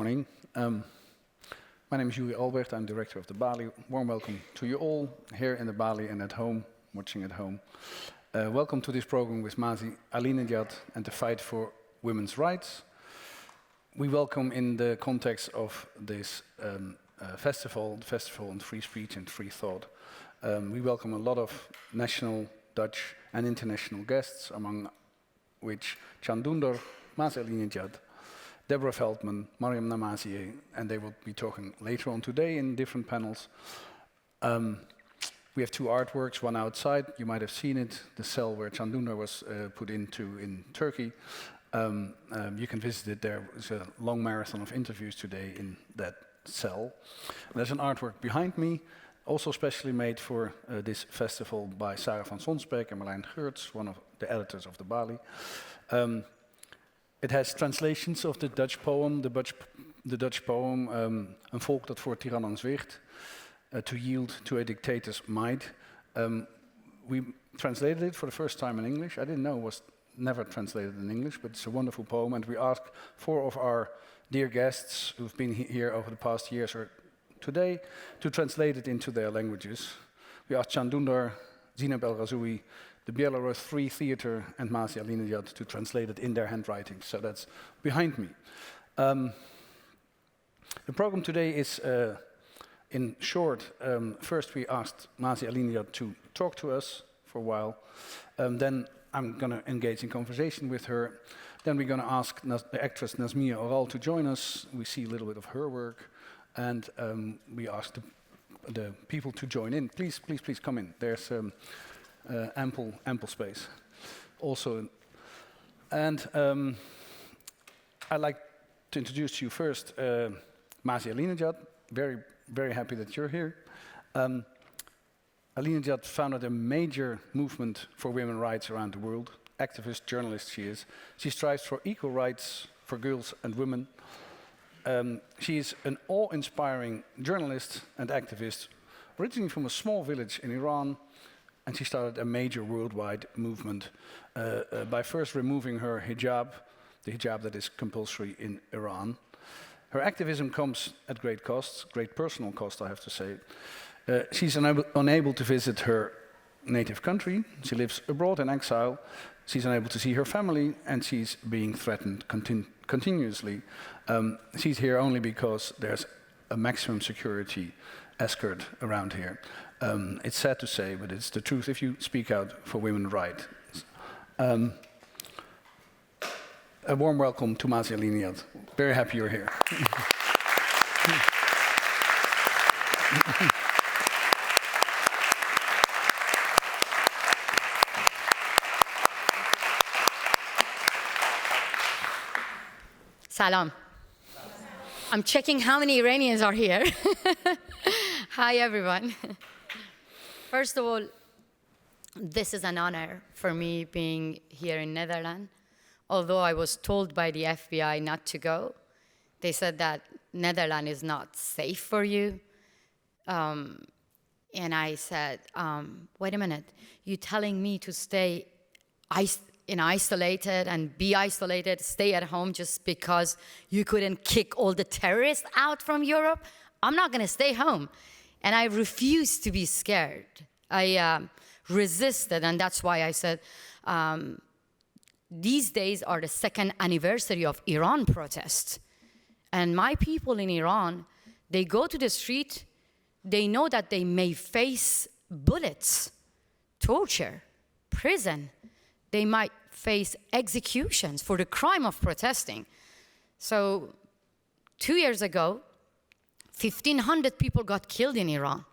morning. My name is Yuri Albert. I'm director of the Bali. Warm welcome to you all here in the Bali and at home, watching at home. Welcome to this program with Masih Alinejad and the fight for women's rights. We welcome in the context of this festival, the Festival on Free Speech and Free Thought. We welcome a lot of national, Dutch and international guests, among which Can Dündar, Masih Alinejad, Deborah Feldman, Mariam Namazieh, and they will be talking later on today in different panels. We have two artworks, one outside, you might have seen it, the cell where Can Dündar was put into in Turkey. You can visit it there. There's a long marathon of interviews today in that cell. There's an artwork behind me, also specially made for this festival by Sarah van Sonsbeek and Marlijn Geurts, one of the editors of the Bali. It has translations of the Dutch poem, Een volk dat voor tirannen zwicht, to yield to a dictator's might. We translated it for the first time in English. I didn't know it was never translated in English, but it's a wonderful poem, and we asked 4 of our dear guests who've been here over the past years or today to translate it into their languages. We asked Can Dündar, Zineb El Razoui, the Belarus Free Theatre and Masih Alinejad to translate it in their handwriting. So that's behind me. The program today is, in short, first we asked Masih Alinejad to talk to us for a while. Then I'm going to engage in conversation with her. Then we're going to ask the actress Nazmiye Oral to join us. We see a little bit of her work. And we ask the people to join in. Please come in. There's ample space. Also, and I'd like to introduce to you first Masih Alinejad. Very happy that you're here. Alinejad founded a major movement for women's rights around the world. Activist, journalist she is. She strives for equal rights for girls and women. She is an awe-inspiring journalist and activist, originally from a small village in Iran, and she started a major worldwide movement by first removing her hijab, the hijab that is compulsory in Iran. Her activism comes at great cost, great personal cost, I have to say. She's unable to visit her native country. She lives abroad in exile. She's unable to see her family, and she's being threatened continuously. She's here only because there's a maximum security escort around here. It's sad to say, but it's the truth if you speak out for women's rights. A warm welcome to Masih Alinejad. Very happy you're here. Salam. I'm checking how many Iranians are here. Hi, everyone. First of all, this is an honor for me being here in Netherlands. Although I was told by the FBI not to go, they said that Netherlands is not safe for you. And I said, wait a minute, you're telling me to stay isolated and be isolated, stay at home just because you couldn't kick all the terrorists out from Europe? I'm not going to stay home. And I refused to be scared. I resisted, and that's why I said, these days are the 2nd anniversary of Iran protests. And my people in Iran, they go to the street, they know that they may face bullets, torture, prison. They might face executions for the crime of protesting. So 2 years ago, 1,500 people got killed in Iran.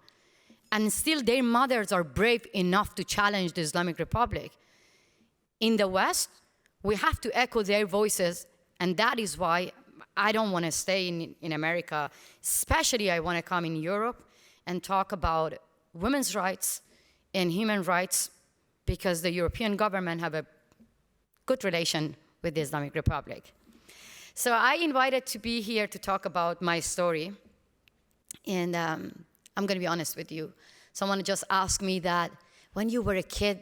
And still their mothers are brave enough to challenge the Islamic Republic. In the West, we have to echo their voices, and that is why I don't want to stay in America. Especially I want to come in Europe and talk about women's rights and human rights, because the European government have a good relation with the Islamic Republic. So I invited to be here to talk about my story. And I'm going to be honest with you. Someone just asked me that, when you were a kid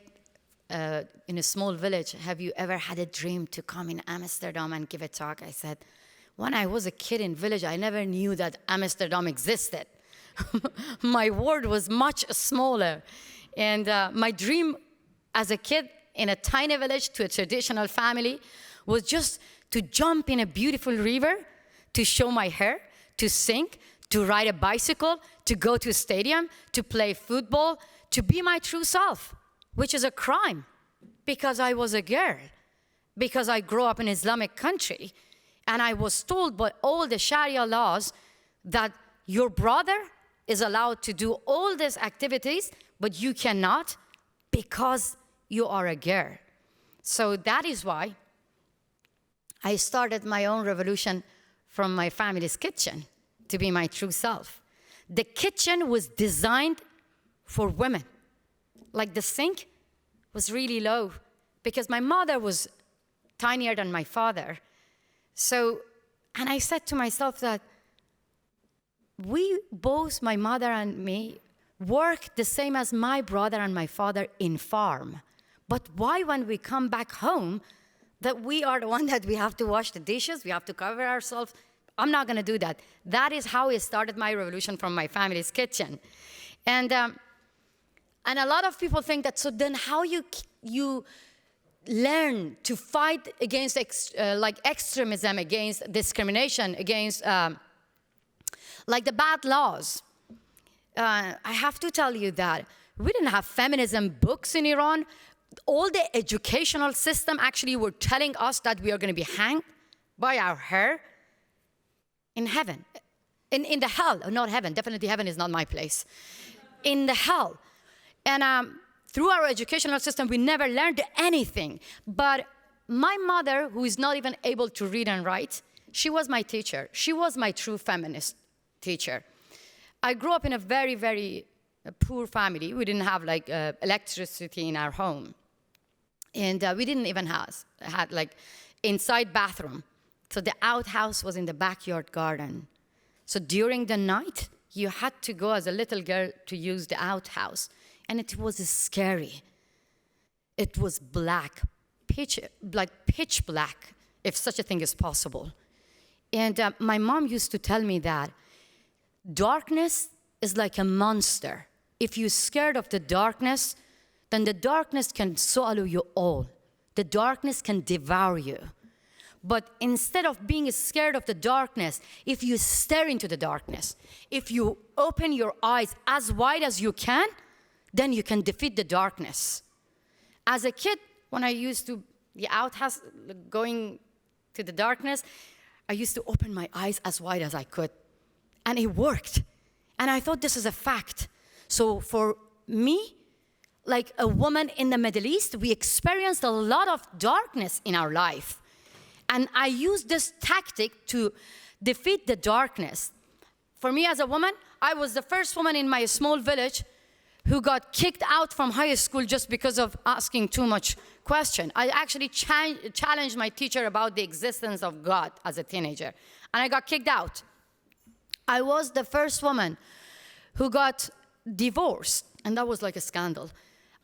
in a small village, have you ever had a dream to come in Amsterdam and give a talk? I said, When I was a kid in village, I never knew that Amsterdam existed. My world was much smaller. And my dream as a kid in a tiny village to a traditional family was just to jump in a beautiful river, to show my hair, to sing, to ride a bicycle, to go to a stadium, to play football, to be my true self, which is a crime because I was a girl, because I grew up in an Islamic country, and I was told by all the Sharia laws that your brother is allowed to do all these activities, but you cannot because you are a girl. So that is why I started my own revolution from my family's kitchen to be my true self. The kitchen was designed for women. Like the sink was really low because my mother was tinier than my father. So, and I said to myself that we both, my mother and me, work the same as my brother and my father in farm. But why when we come back home, that we are the one that we have to wash the dishes, we have to cover ourselves? I'm not gonna do that. That is how I started my revolution from my family's kitchen. And a lot of people think that, so then how you learn to fight against like extremism, against discrimination, against like the bad laws. I have to tell you that we didn't have feminism books in Iran. All the educational system actually were telling us that we are going to be hanged by our hair in heaven, in the hell, not heaven. Definitely heaven is not my place. In the hell. And through our educational system, we never learned anything. But my mother, who is not even able to read and write, she was my teacher. She was my true feminist teacher. I grew up in a very, very poor family. We didn't have like electricity in our home. And we didn't even had like inside bathroom. So the outhouse was in the backyard garden. So during the night, you had to go as a little girl to use the outhouse. And it was scary. It was black, pitch black, if such a thing is possible. And my mom used to tell me that darkness is like a monster. If you're scared of the darkness, then the darkness can swallow you all. The darkness can devour you. But instead of being scared of the darkness, if you stare into the darkness, if you open your eyes as wide as you can, then you can defeat the darkness. As a kid, when I used to be outhouse going to the darkness, I used to open my eyes as wide as I could. And it worked. And I thought this is a fact. So for me, like a woman in the Middle East, we experienced a lot of darkness in our life. And I used this tactic to defeat the darkness. For me as a woman, I was the first woman in my small village who got kicked out from high school just because of asking too much question. I actually challenged my teacher about the existence of God as a teenager, and I got kicked out. I was the first woman who got divorced, and that was like a scandal.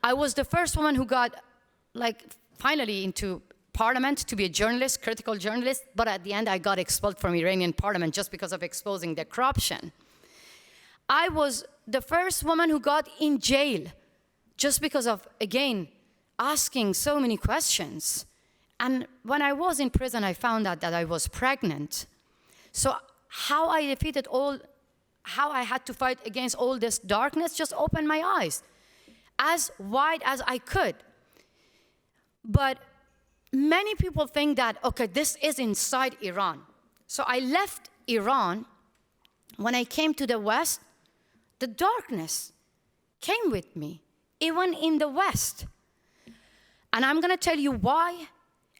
I was the first woman who got like finally into parliament to be a journalist, critical journalist, but at the end I got expelled from Iranian parliament just because of exposing the corruption. I was the first woman who got in jail just because of, again, asking so many questions. And when I was in prison, I found out that I was pregnant. So how I defeated how I had to fight against all this darkness, just opened my eyes as wide as I could. But many people think that, okay, this is inside Iran. So I left Iran. When I came to the West, the darkness came with me, even in the West. And I'm gonna tell you why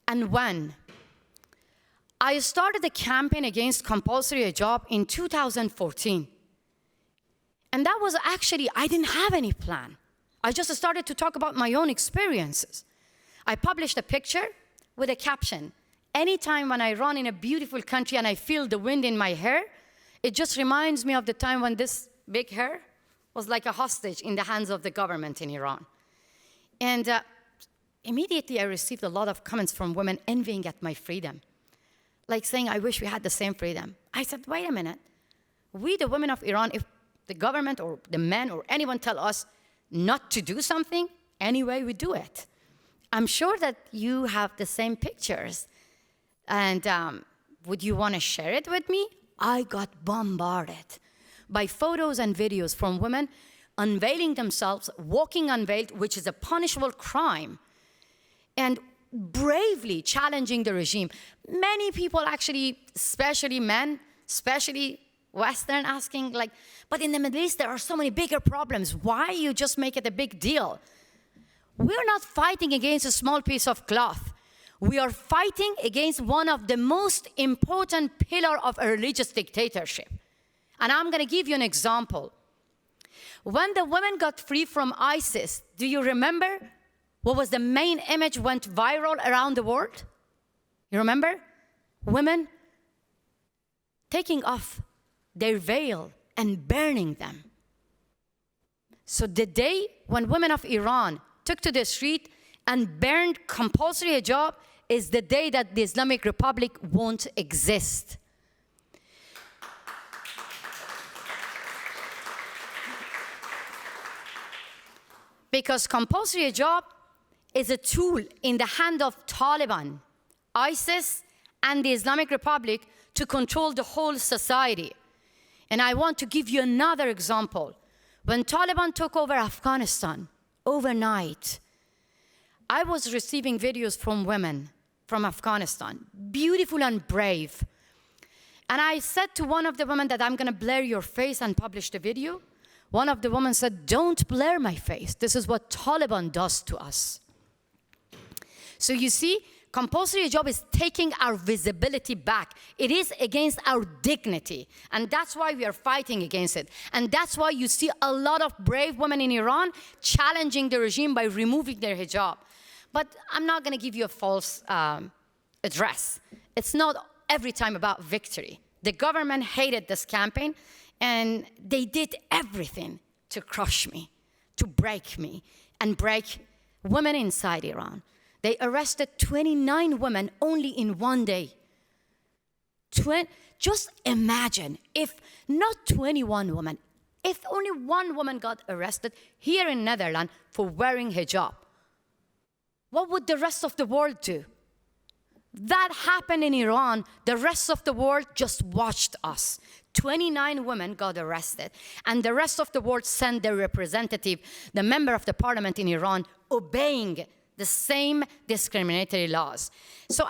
and when. I started a campaign against compulsory hijab in 2014. And that was actually, I didn't have any plan. I just started to talk about my own experiences. I published a picture with a caption. Anytime when I run in a beautiful country and I feel the wind in my hair, it just reminds me of the time when this big hair was like a hostage in the hands of the government in Iran. And immediately I received a lot of comments from women envying at my freedom. like saying, I wish we had the same freedom. I said, wait a minute. We, the women of Iran, if the government or the men or anyone tell us not to do something, anyway, we do it. I'm sure that you have the same pictures. And would you want to share it with me? I got bombarded by photos and videos from women unveiling themselves, walking unveiled, which is a punishable crime, and bravely challenging the regime. Many people actually, especially men, especially Western, asking like, but in the Middle East, there are so many bigger problems. Why you just make it a big deal? We're not fighting against a small piece of cloth. We are fighting against one of the most important pillars of a religious dictatorship. And I'm going to give you an example. When the women got free from ISIS, do you remember what was the main image went viral around the world? You remember? Women taking off their veil and burning them. So the day when women of Iran took to the street and burned compulsory hijab is the day that the Islamic Republic won't exist. Because compulsory hijab is a tool in the hand of Taliban, ISIS, and the Islamic Republic to control the whole society. And I want to give you another example. When Taliban took over Afghanistan, overnight, I was receiving videos from women from Afghanistan, beautiful and brave. And I said to one of the women that I'm going to blur your face and publish the video. One of the women said, don't blur my face. This is what Taliban does to us. So you see, compulsory hijab is taking our visibility back. It is against our dignity. And that's why we are fighting against it. And that's why you see a lot of brave women in Iran challenging the regime by removing their hijab. But I'm not going to give you a false address. It's not every time about victory. The government hated this campaign, and they did everything to crush me, to break me, and break women inside Iran. They arrested 29 women only in one day. Just imagine if not 21 women, if only one woman got arrested here in Netherlands for wearing hijab. What would the rest of the world do? That happened in Iran. The rest of the world just watched us. 29 women got arrested. And the rest of the world sent their representative, the member of the parliament in Iran, obeying the same discriminatory laws. So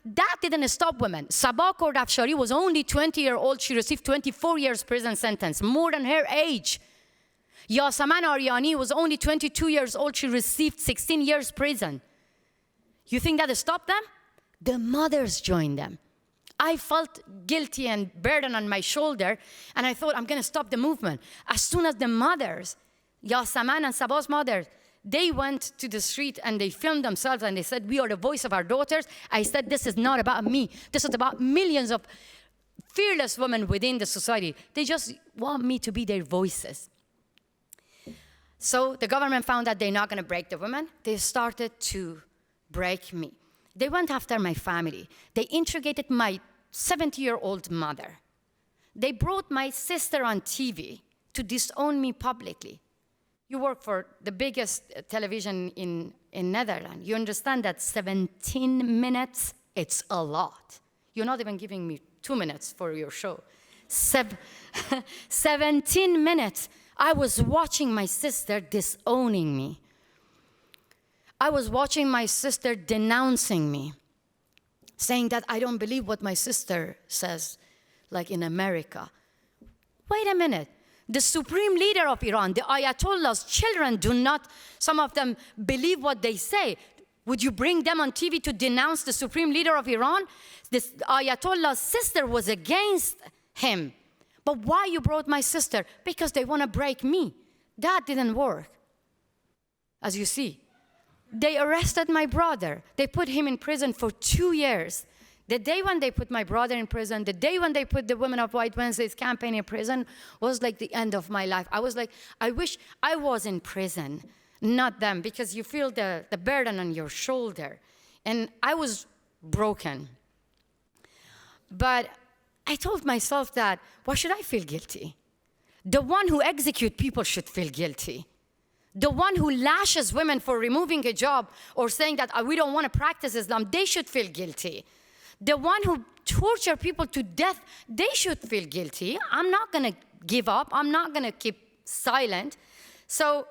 that didn't stop women. Sabah Kordafshari was only 20-year-old. She received 24 years prison sentence, more than her age. Yasaman Aryani was only 22 years old. She received 16 years prison. You think that stopped them? The mothers joined them. I felt guilty and burden on my shoulder, and I thought, I'm going to stop the movement. As soon as the mothers, Yasaman and Sabah's mothers, they went to the street and they filmed themselves and they said, we are the voice of our daughters. I said, this is not about me. This is about millions of fearless women within the society. They just want me to be their voices. So the government found that they're not going to break the women. They started to break me. They went after my family. They interrogated my 70-year-old mother. They brought my sister on TV to disown me publicly. You work for the biggest television in Netherlands. You understand that 17 minutes, it's a lot. You're not even giving me 2 minutes for your show. 17 minutes. I was watching my sister disowning me. I was watching my sister denouncing me, saying that I don't believe what my sister says, like in America. Wait a minute. The supreme leader of Iran, the Ayatollah's children do not, some of them believe what they say. Would you bring them on TV to denounce the supreme leader of Iran? This Ayatollah's sister was against him. But why you brought my sister? Because they want to break me. That didn't work, as you see. They arrested my brother. They put him in prison for 2 years. The day when they put my brother in prison, the day when they put the Women of White Wednesday's campaign in prison was like the end of my life. I was like, I wish I was in prison, not them, because you feel the burden on your shoulder. And I was broken. But I told myself that, why should I feel guilty? The one who executes people should feel guilty. The one who lashes women for removing hijab or saying that we don't want to practice Islam, they should feel guilty. The one who torture people to death, they should feel guilty. I'm not going to give up. I'm not going to keep silent. So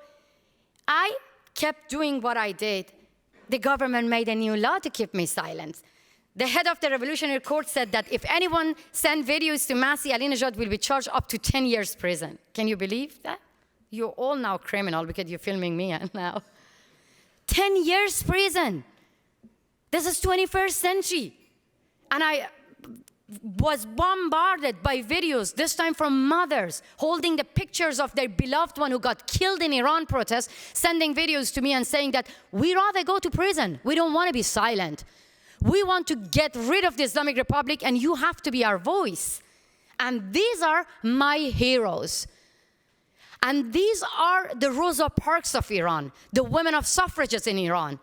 I kept doing what I did. The government made a new law to keep me silent. The head of the Revolutionary Court said that if anyone sent videos to Masih Alinejad will be charged up to 10 years prison. Can you believe that? You're all now criminal because you're filming me now. 10 years prison. This is 21st century. And I was bombarded by videos, this time from mothers, holding the pictures of their beloved one who got killed in Iran protests, sending videos to me and saying that we'd rather go to prison. We don't want to be silent. We want to get rid of the Islamic Republic, and you have to be our voice. And these are my heroes. And these are the Rosa Parks of Iran, the women of suffragists in Iran.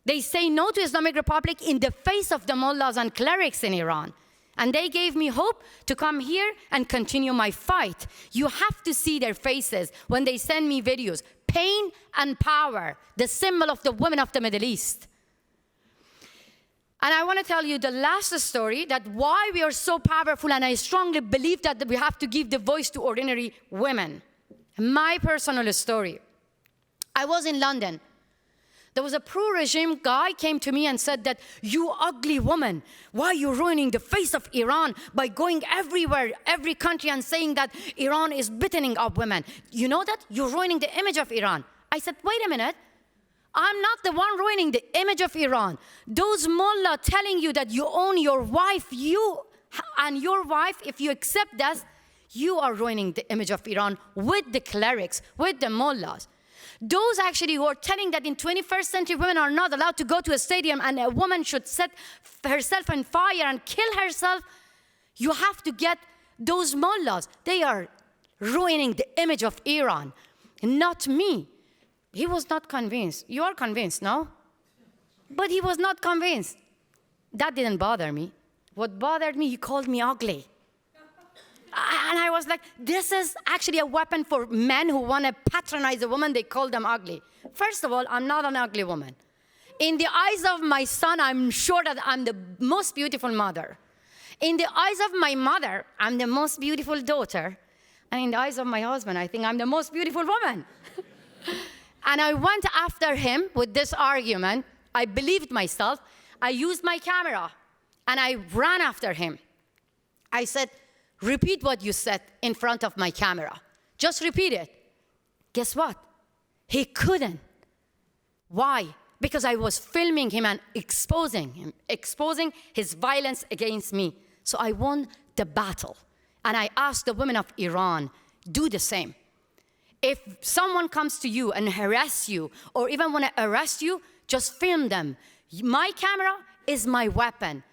They say no to Islamic Republic in the face of the mullahs and clerics in Iran. And they gave me hope to come here and continue my fight. You have to see their faces when they send me videos. Pain and power, the symbol of the women of the Middle East. And I want to tell you the last story, that why we are so powerful, and I strongly believe that we have to give the voice to ordinary women. My personal story. I was in London. There was a pro-regime guy came to me and said that, you ugly woman, why are you ruining the face of Iran by going everywhere, every country, and saying that Iran is beating up women? You know that? You're ruining the image of Iran. I said, wait a minute. I'm not the one ruining the image of Iran. Those mullah telling you that you own your wife, you and your wife, if you accept that, you are ruining the image of Iran with the clerics, with the mullahs. Those actually who are telling that in 21st century women are not allowed to go to a stadium and a woman should set herself on fire and kill herself, you have to get those mullahs. They are ruining the image of Iran, not me. He was not convinced. You are convinced, no? But he was not convinced. That didn't bother me. What bothered me, he called me ugly. And I was like, this is actually a weapon for men who want to patronize a woman. They call them ugly. First of all, I'm not an ugly woman. In the eyes of my son, I'm sure that I'm the most beautiful mother. In the eyes of my mother, I'm the most beautiful daughter. And in the eyes of my husband, I think I'm the most beautiful woman. And I went after him with this argument. I believed myself. I used my camera, and I ran after him. I said, repeat what you said in front of my camera. Just repeat it. Guess what? He couldn't. Why? Because I was filming him and exposing his violence against me. So I won the battle. And I asked the women of Iran, do the same. If someone comes to you and harass you, or even want to arrest you, just film them. My camera is my weapon.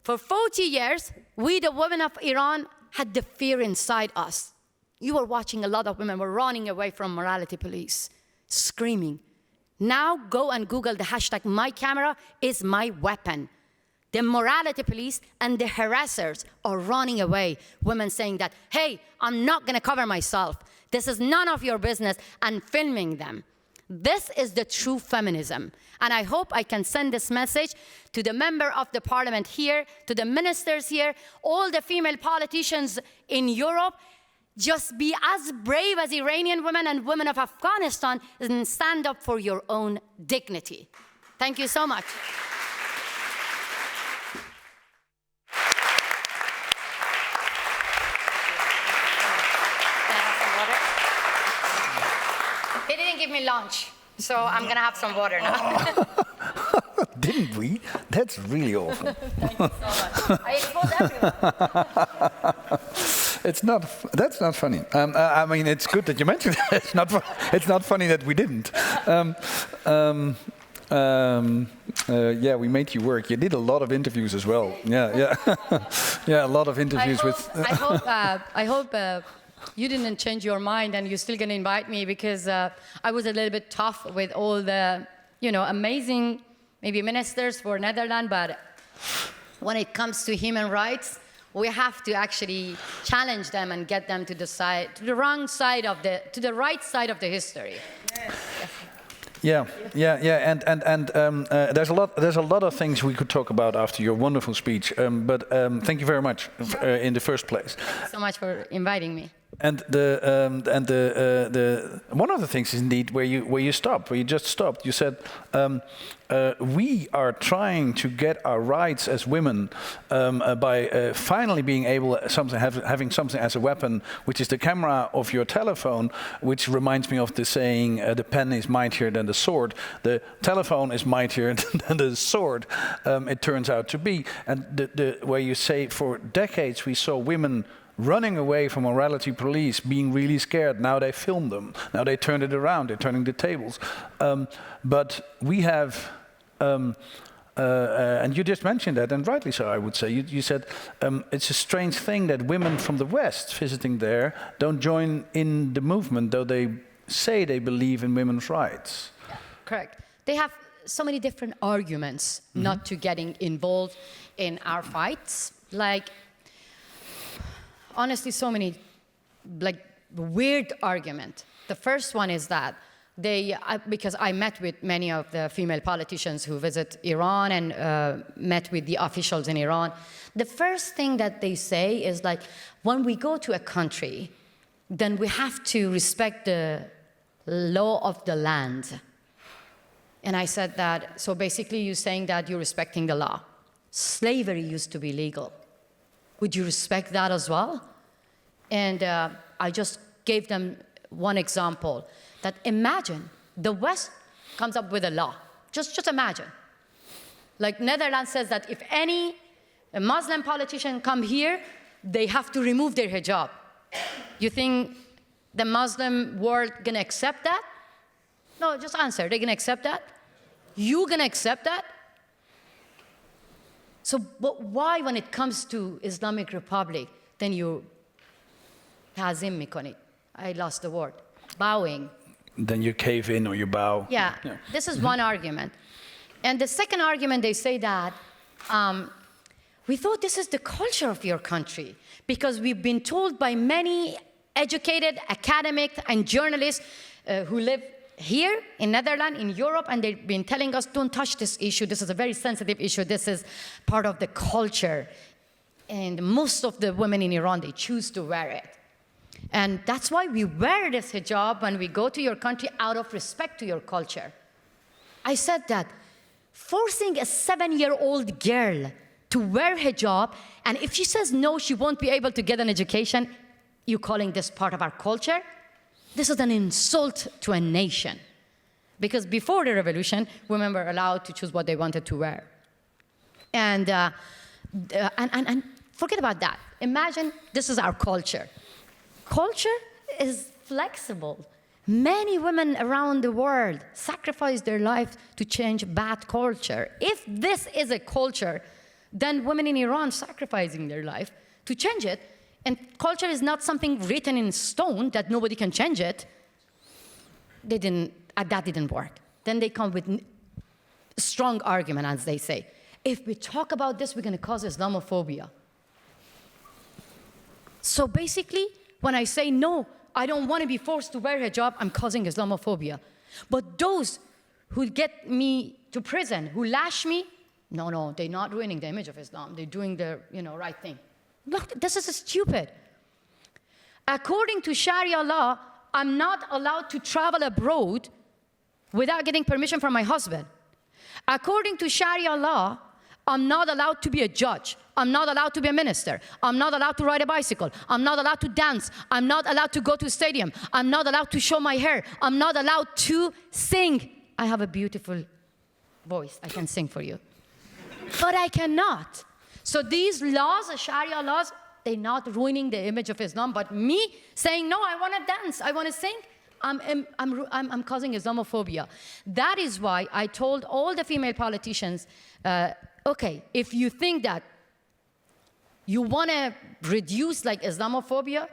For 40 years, we, the women of Iran, had the fear inside us. You were watching a lot of women were running away from morality police, screaming. Now go and Google the hashtag, my camera is my weapon. The morality police and the harassers are running away. Women saying that, hey, I'm not going to cover myself. This is none of your business, and filming them. This is the true feminism. And I hope I can send this message to the member of the parliament here, to the ministers here, all the female politicians in Europe. Just be as brave as Iranian women and women of Afghanistan and stand up for your own dignity. Thank you so much. He didn't give me lunch, so I'm going to have some water now. Didn't we? That's really awful. Thank you so much. I exposed everyone. That's not funny. I mean, it's good that you mentioned it. It's not funny that we didn't. Yeah, we made you work. You did a lot of interviews as well. Yeah. Yeah, a lot of interviews with... I hope you didn't change your mind and you're still going to invite me, because I was a little bit tough with all the, amazing, maybe ministers for Netherlands, but when it comes to human rights, we have to actually challenge them and get them to the side, to the wrong side of the, to the right side of the history. Yeah, there's a lot of things we could talk about after your wonderful speech. But thank you very much in the first place. Thanks so much for inviting me. And one of the things is indeed where you just stopped. You said we are trying to get our rights as women by finally being able having something as a weapon, which is the camera of your telephone, which reminds me of the saying, "The pen is mightier than the sword." The telephone is mightier than the sword. It turns out to be, and where you say for decades we saw women running away from morality police, being really scared. Now they film them. Now they turn it around. They're turning the tables. But we have, and you just mentioned that, and rightly so, I would say. You said it's a strange thing that women from the West visiting there don't join in the movement, though they say they believe in women's rights. Yeah, correct. They have so many different arguments not to getting involved in our fights. Like, honestly, so many like weird argument. The first one is that because I met with many of the female politicians who visit Iran and met with the officials in Iran. The first thing that they say is like, when we go to a country, then we have to respect the law of the land. And I said that, so basically you're saying that you're respecting the law. Slavery used to be legal. Would you respect that as well? And I just gave them one example, that imagine the West comes up with a law. Just imagine. Like Netherlands says that if any Muslim politician come here, they have to remove their hijab. You think the Muslim world gonna accept that? No, just answer. They're gonna accept that? You gonna accept that? So, but why, when it comes to Islamic Republic, then you tazim mikonid? I lost the word. Bowing. Then you cave in or you bow. Yeah. This is one argument. And the second argument, they say that we thought this is the culture of your country because we've been told by many educated academics and journalists who live here in Netherlands, in Europe, and they've been telling us, don't touch this issue. This is a very sensitive issue. This is part of the culture. And most of the women in Iran, they choose to wear it. And that's why we wear this hijab when we go to your country out of respect to your culture. I said that forcing a 7-year-old girl to wear hijab, and if she says no, she won't be able to get an education, you calling this part of our culture? This is an insult to a nation. Because before the revolution, women were allowed to choose what they wanted to wear. And forget about that. Imagine this is our culture. Culture is flexible. Many women around the world sacrifice their life to change bad culture. If this is a culture, then women in Iran sacrificing their life to change it. And culture is not something written in stone that nobody can change it. That didn't work. Then they come with strong argument, as they say. If we talk about this, we're going to cause Islamophobia. So basically, when I say, no, I don't want to be forced to wear hijab, I'm causing Islamophobia. But those who get me to prison, who lash me, no, they're not ruining the image of Islam. They're doing the right thing. Look, this is stupid. According to Sharia law, I'm not allowed to travel abroad without getting permission from my husband. According to Sharia law, I'm not allowed to be a judge. I'm not allowed to be a minister. I'm not allowed to ride a bicycle. I'm not allowed to dance. I'm not allowed to go to a stadium. I'm not allowed to show my hair. I'm not allowed to sing. I have a beautiful voice. I can sing for you. But I cannot. So these laws, the Sharia laws, they're not ruining the image of Islam. But me saying, no, I want to dance, I want to sing, I'm causing Islamophobia. That is why I told all the female politicians, okay, if you think that you want to reduce like Islamophobia,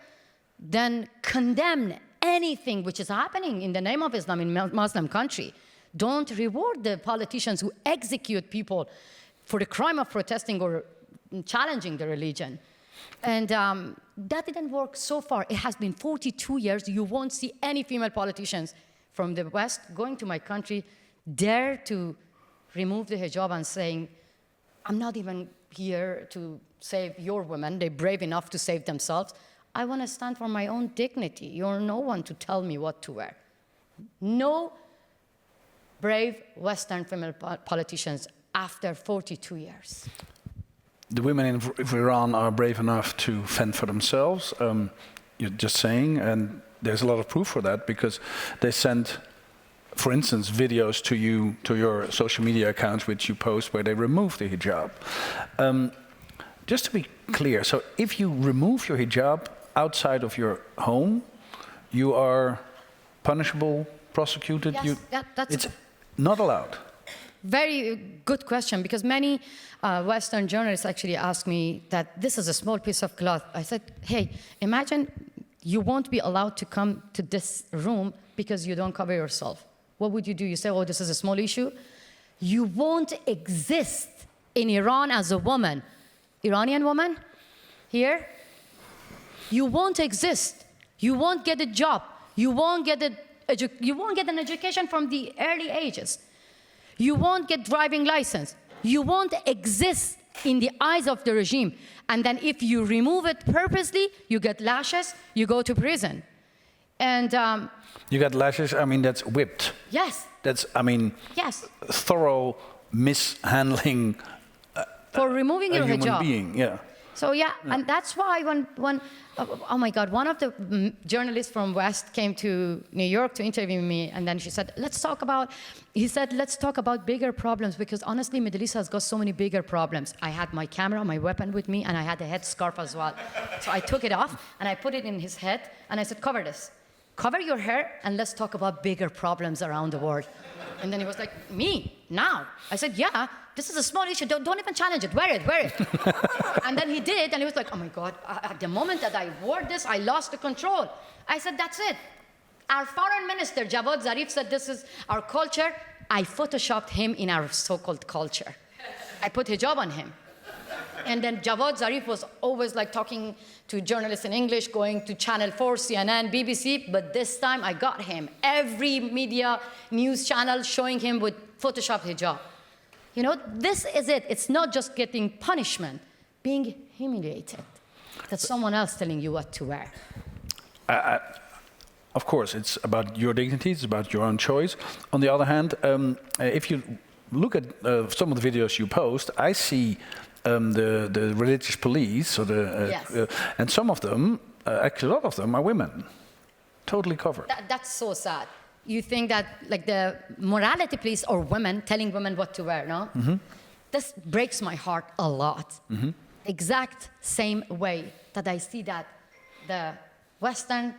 then condemn anything which is happening in the name of Islam in Muslim country. Don't reward the politicians who execute people for the crime of protesting or challenging the religion. And that didn't work so far. It has been 42 years. You won't see any female politicians from the West going to my country dare to remove the hijab and saying, I'm not even here to save your women. They're brave enough to save themselves. I want to stand for my own dignity. You're no one to tell me what to wear. No brave Western female politicians after 42 years. The women in Iran are brave enough to fend for themselves, you're just saying, and there's a lot of proof for that because they send, for instance, videos to you, to your social media accounts which you post where they remove the hijab. Just to be clear, so if you remove your hijab outside of your home, you are punishable, prosecuted? Yes, it's not allowed. Very good question, because many Western journalists actually ask me that this is a small piece of cloth. I said, hey, imagine you won't be allowed to come to this room because you don't cover yourself. What would you do? You say, oh, this is a small issue? You won't exist in Iran as a woman. Iranian woman here, you won't exist. You won't get a job. You won't get an education from the early ages. You won't get driving license. You won't exist in the eyes of the regime. And then if you remove it purposely, you get lashes, you go to prison. And you get lashes, I mean, that's whipped. yes. That's, I mean, Yes. thorough mishandling For removing your human hijab. being, yeah. So yeah, and that's why when oh my God, one of the journalists from West came to New York to interview me, and then she said, let's talk about bigger problems, because honestly, Middle East has got so many bigger problems. I had my camera, my weapon with me, and I had a headscarf as well. So I took it off, and I put it in his head, and I said, cover this. Cover your hair, and let's talk about bigger problems around the world. And then he was like, me, now? I said, yeah, this is a small issue. Don't even challenge it. Wear it, wear it. And then he did, and he was like, oh my God, at the moment that I wore this, I lost the control. I said, that's it. Our foreign minister, Javad Zarif, said this is our culture. I photoshopped him in our so-called culture. I put hijab on him. And then Javad Zarif was always like talking to journalists in English, going to Channel 4, CNN, BBC, but this time I got him. Every media news channel showing him with Photoshop hijab. You know, this is it. It's not just getting punishment, being humiliated. That's someone else telling you what to wear. Of course, it's about your dignity, it's about your own choice. On the other hand, if you look at some of the videos you post, I see the religious police, or Yes. and some of them, actually a lot of them, are women, totally covered. That's so sad. You think that like the morality police or women telling women what to wear, no? Mm-hmm. This breaks my heart a lot. Mm-hmm. Exact same way that I see that the Western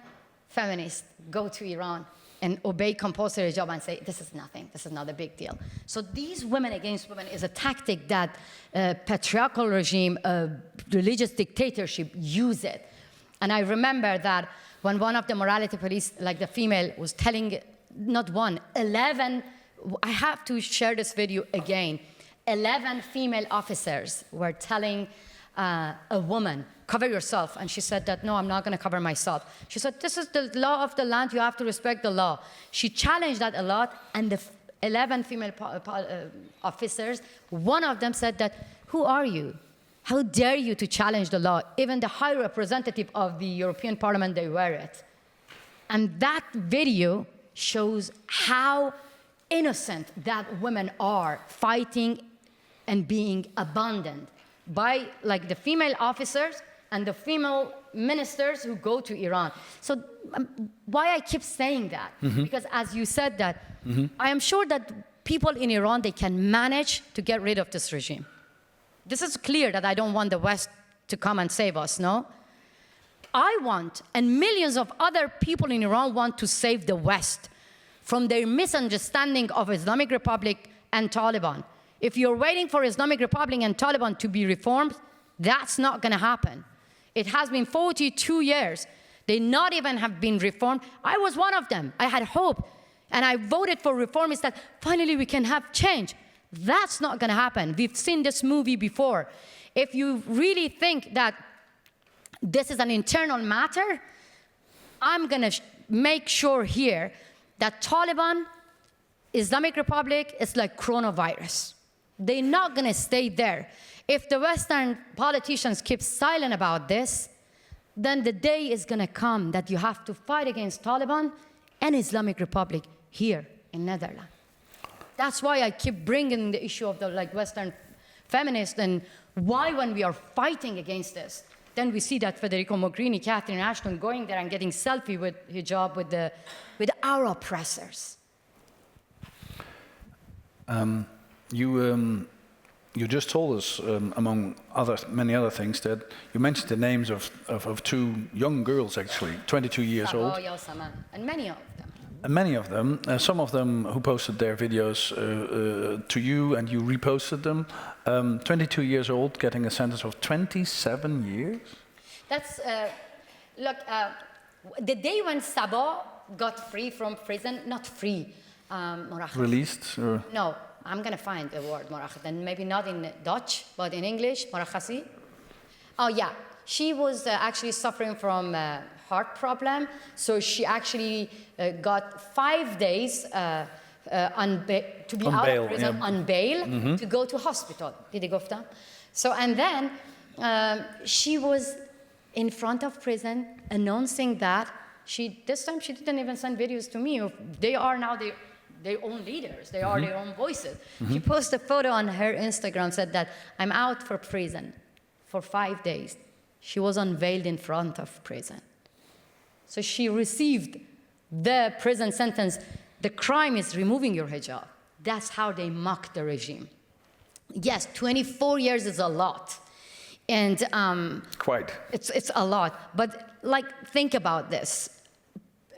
feminists go to Iran and obey compulsory hijab and say, this is nothing, this is not a big deal. So these women against women is a tactic that patriarchal regime, religious dictatorship use it. And I remember that when one of the morality police, like the female, was telling, not one, 11, I have to share this video again, 11 female officers were telling a woman, cover yourself. And she said that, no, I'm not going to cover myself. She said, this is the law of the land. You have to respect the law. She challenged that a lot. And the 11 female officers, one of them said that, who are you? How dare you to challenge the law? Even the high representative of the European Parliament, they wear it. And that video shows how innocent that women are fighting and being abandoned by like the female officers and the female ministers who go to Iran. So why I keep saying that? Mm-hmm. Because as you said that, mm-hmm. I am sure that people in Iran, they can manage to get rid of this regime. This is clear that I don't want the West to come and save us, no? I want, and millions of other people in Iran want to save the West from their misunderstanding of Islamic Republic and Taliban. If you're waiting for Islamic Republic and Taliban to be reformed, that's not going to happen. It has been 42 years. They not even have been reformed. I was one of them. I had hope, and I voted for reformists that finally we can have change. That's not going to happen. We've seen this movie before. If you really think that this is an internal matter, I'm going to make sure here that Taliban, Islamic Republic is like coronavirus. They're not going to stay there. If the Western politicians keep silent about this, then the day is going to come that you have to fight against Taliban and Islamic Republic here in Netherlands. That's why I keep bringing the issue of the Western feminists, and why when we are fighting against this, then we see that Federico Mogherini, Catherine Ashton going there and getting selfie with hijab with our oppressors. You just told us, among many other things, that you mentioned the names of two young girls, actually, 22 years old. And many of them. And many of them, some of them who posted their videos to you and you reposted them, 22 years old, getting a sentence of 27 years? That's, look, the day when Sabah got free from prison, not free, Released? Or? No, I'm going to find the word murakhas, and maybe not in Dutch, but in English, murakhasi. Oh, yeah. She was actually suffering from a heart problem, so she actually got 5 days to be out bail, of prison on bail to go to hospital. So, and then she was in front of prison announcing that this time she didn't even send videos to me. They are now their own leaders. They are their own voices. She posted a photo on her Instagram, said that I'm out for prison for 5 days. She was unveiled in front of prison. So she received the prison sentence. The crime is removing your hijab. That's how they mock the regime. Yes, 24 years is a lot. And quite. It's a lot. But think about this.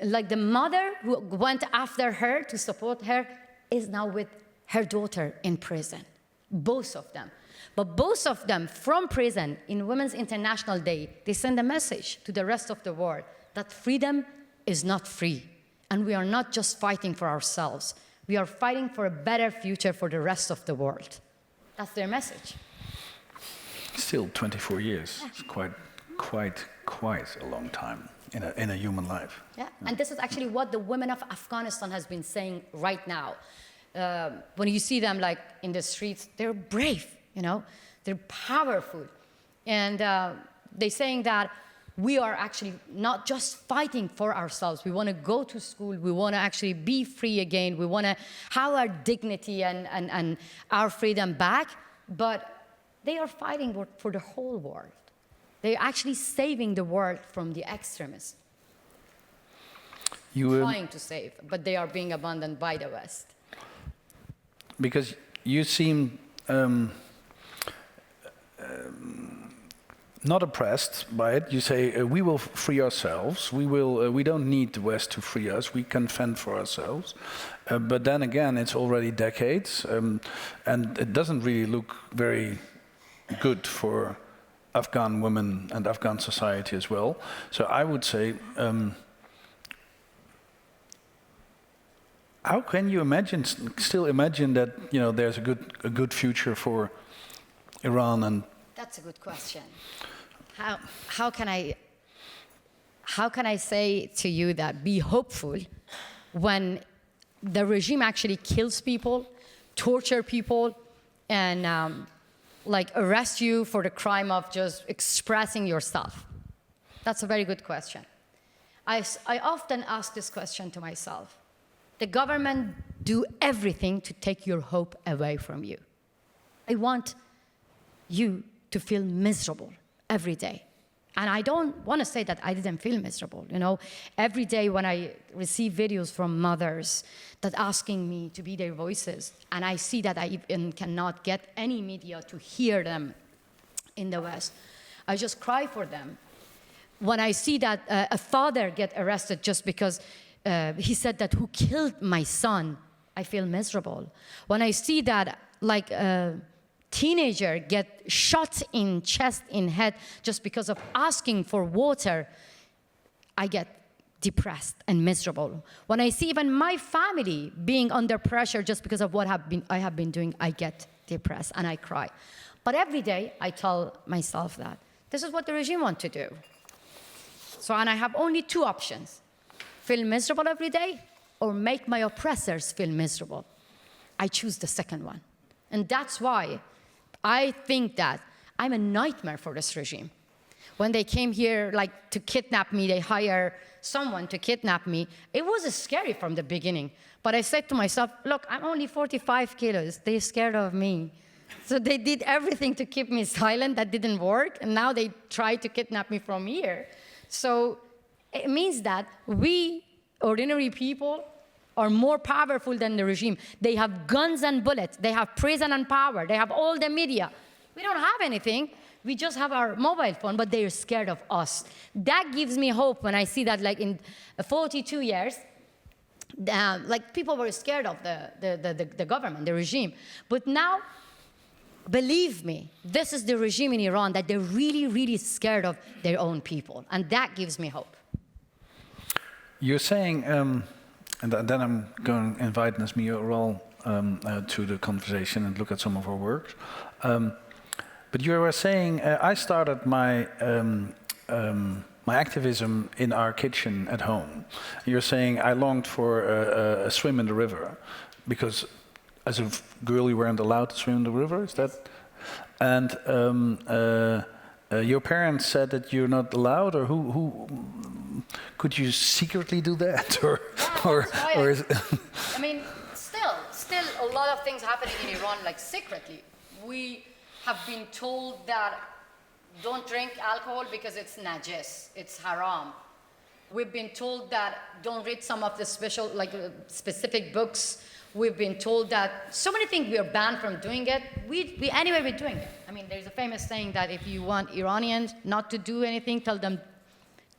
The mother who went after her to support her is now with her daughter in prison. Both of them. But both of them from prison in Women's International Day, they send a message to the rest of the world that freedom is not free. And we are not just fighting for ourselves. We are fighting for a better future for the rest of the world. That's their message. Still 24 years. Yeah. It's quite a long time in a human life. Yeah, and this is actually what the women of Afghanistan has been saying right now. When you see them in the streets, they're brave, they're powerful. And they're saying that we are actually not just fighting for ourselves. We want to go to school. We want to actually be free again. We want to have our dignity and our freedom back. But they are fighting for the whole world. They're actually saving the world from the extremists. Trying to save, but they are being abandoned by the West. Because you seem not oppressed by it. You say, we will free ourselves. We don't need the West to free us. We can fend for ourselves. But then again, it's already decades. And it doesn't really look very good for Afghan women and Afghan society as well. So I would say, how can you still imagine that there's a good future for Iran? And that's a good question. How can I say to you that be hopeful when the regime actually kills people, torture people, and arrest you for the crime of just expressing yourself? That's a very good question. I often ask this question to myself. The government do everything to take your hope away from you. I want you to feel miserable every day. And I don't want to say that I didn't feel miserable. Every day when I receive videos from mothers that asking me to be their voices, and I see that I even cannot get any media to hear them in the West, I just cry for them. When I see that a father get arrested just because he said that who killed my son, I feel miserable. When I see that teenager get shot in chest, in head, just because of asking for water, I get depressed and miserable. When I see even my family being under pressure just because of what I have been doing, I get depressed and I cry. But every day I tell myself that this is what the regime wants to do. So, and I have only two options: feel miserable every day or make my oppressors feel miserable. I choose the second one. And that's why I think that I'm a nightmare for this regime. When they came here like to kidnap me, they hire someone to kidnap me. It was scary from the beginning. But I said to myself, look, I'm only 45 kilos. They're scared of me. So they did everything to keep me silent. That didn't work. And now they try to kidnap me from here. So it means that we, ordinary people, are more powerful than the regime. They have guns and bullets. They have prison and power. They have all the media. We don't have anything. We just have our mobile phone, but they're scared of us. That gives me hope when I see that, like, in 42 years, like, people were scared of the government, the regime. But now, believe me, this is the regime in Iran that they're really, really scared of their own people. And that gives me hope. You're saying, and then I'm going to invite Nazmiye Oral to the conversation and look at some of her works. But you were saying, I started my my activism in our kitchen at home. You're saying I longed for a swim in the river because as a girl you weren't allowed to swim in the river. Is that? And your parents said that you're not allowed, or who could you secretly do that, or is I mean, still a lot of things happening in Iran, like, secretly. We have been told that don't drink alcohol because it's najis, it's haram. We've been told that don't read some of the specific books. We've been told that so many things we are banned from doing it. Anyway, we're doing it. I mean, there's a famous saying that if you want Iranians not to do anything, tell them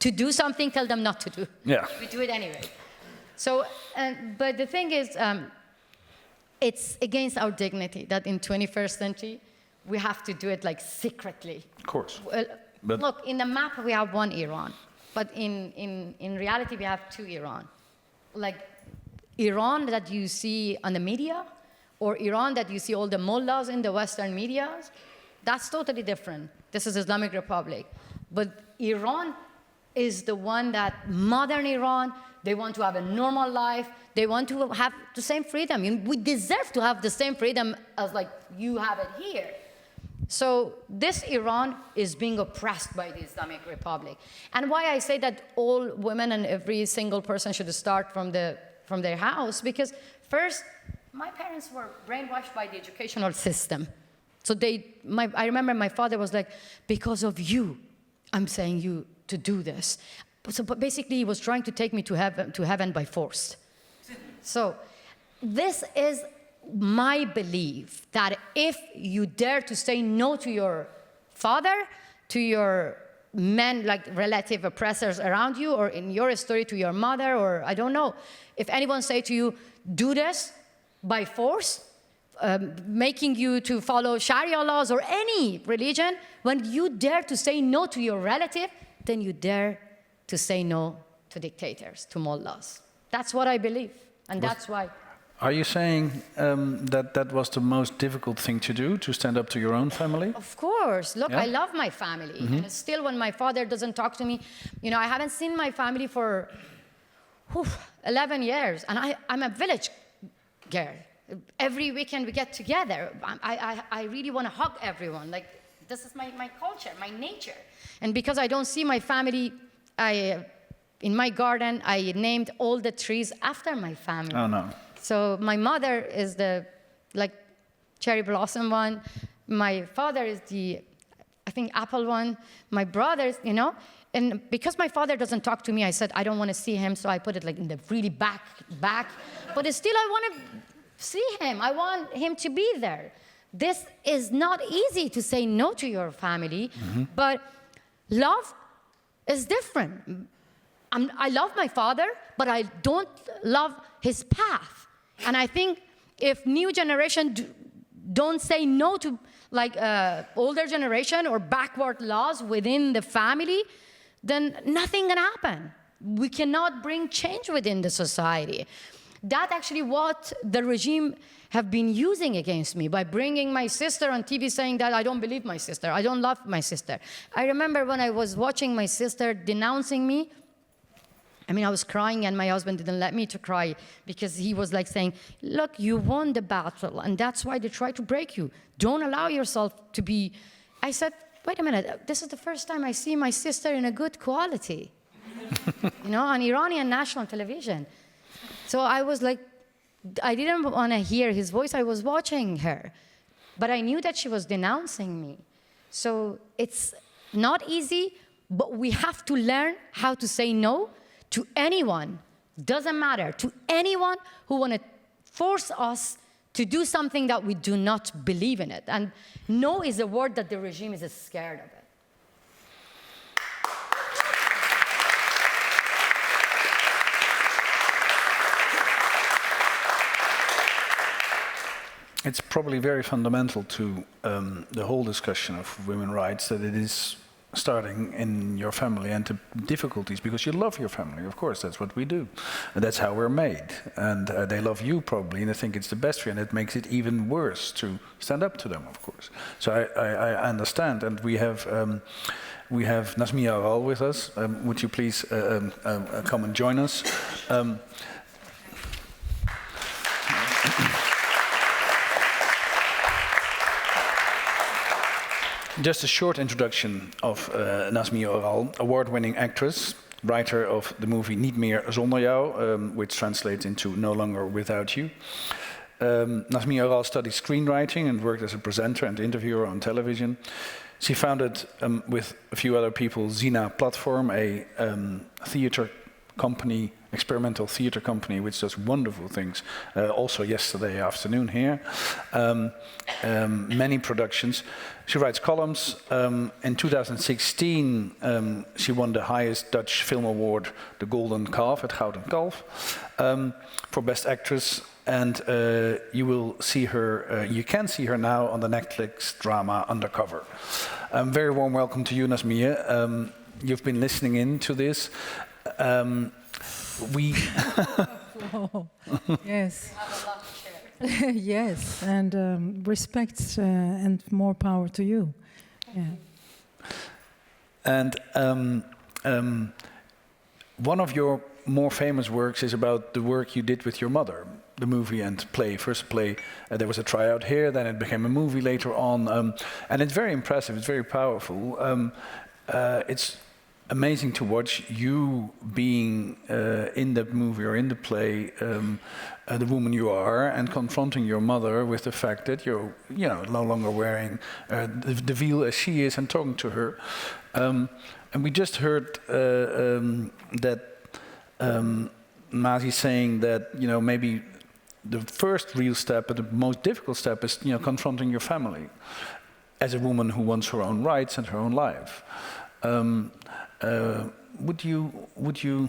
to do something, tell them not to do. Yeah. We do it anyway. So, but the thing is, it's against our dignity that in 21st century, we have to do it, like, secretly. Of course. Well, look, in the map, we have one Iran. But in reality, we have two Iran. Like, Iran that you see on the media, or Iran that you see all the mullahs in the Western media, that's totally different. This is Islamic Republic. But Iran is the one that, modern Iran, they want to have a normal life. They want to have the same freedom. We deserve to have the same freedom as, like, you have it here. So this Iran is being oppressed by the Islamic Republic. And why I say that all women and every single person should start from their house, because first, my parents were brainwashed by the educational system. So I remember my father was like, because of you, I'm saying you to do this. But basically, he was trying to take me to heaven by force. So this is my belief, that if you dare to say no to your father, to your men, like relative oppressors around you, or in your story to your mother, or I don't know, if anyone say to you, do this by force, making you to follow Sharia laws or any religion, when you dare to say no to your relative, then you dare to say no to dictators, to mullahs. That's what I believe, and that's why. Are you saying that was the most difficult thing to do, to stand up to your own family? Of course. Look, yeah? I love my family. Mm-hmm. And still, when my father doesn't talk to me, I haven't seen my family for 11 years. And I'm a village girl. Every weekend we get together. I really want to hug everyone. Like, this is my culture, my nature. And because I don't see my family, in my garden, I named all the trees after my family. Oh, no. So my mother is the, like, cherry blossom one. My father is the, I think, apple one. My brothers, And because my father doesn't talk to me, I said, I don't want to see him, so I put it, like, in the really back. But still, I want to see him. I want him to be there. This is not easy to say no to your family, but love is different. I love my father, but I don't love his path. And I think if new generation don't say no to, like, older generation or backward laws within the family, then nothing can happen. We cannot bring change within the society. That actually what the regime have been using against me by bringing my sister on TV saying that I don't believe my sister, I don't love my sister. I remember when I was watching my sister denouncing me, I mean, I was crying and my husband didn't let me to cry because he was like saying, look, you won the battle and that's why they try to break you. Don't allow yourself to be... I said, wait a minute, this is the first time I see my sister in a good quality, on Iranian national television. So I was like, I didn't want to hear his voice, I was watching her. But I knew that she was denouncing me. So it's not easy, but we have to learn how to say no to anyone, doesn't matter, to anyone who want to force us to do something that we do not believe in it. And no is a word that the regime is scared of it. It's probably very fundamental to the whole discussion of women's rights that it is starting in your family and the difficulties, because you love your family, of course, that's what we do. And that's how we're made. And they love you probably, and I think it's the best for you, and it makes it even worse to stand up to them, of course. So I understand, and we have Masih Alinejad with us. Would you please come and join us? Just a short introduction of Masih Alinejad, award-winning actress, writer of the movie Niet meer zonder jou, which translates into No Longer Without You. Masih Alinejad studied screenwriting and worked as a presenter and interviewer on television. She founded, with a few other people, Zina Platform, a theater company, experimental theater company, which does wonderful things. Also yesterday afternoon here. Many productions. She writes columns. In 2016, she won the highest Dutch film award, the Golden Calf, at Gouden Kalf, for Best Actress. And you will see her, you can see her now on the Netflix drama Undercover. Very warm welcome to you, Masih. You've been listening in to this. We oh, yes. Yes, and respect and more power to you. Yeah. And one of your more famous works is about the work you did with your mother, the movie and play. First play, there was a tryout here, then it became a movie later on, and it's very impressive, it's very powerful. It's amazing to watch you being in the movie or in the play, the woman you are, and confronting your mother with the fact that you're, no longer wearing the veil as she is, and talking to her. And we just heard that Masih saying that maybe the first real step, but the most difficult step, is confronting your family as a woman who wants her own rights and her own life. Would you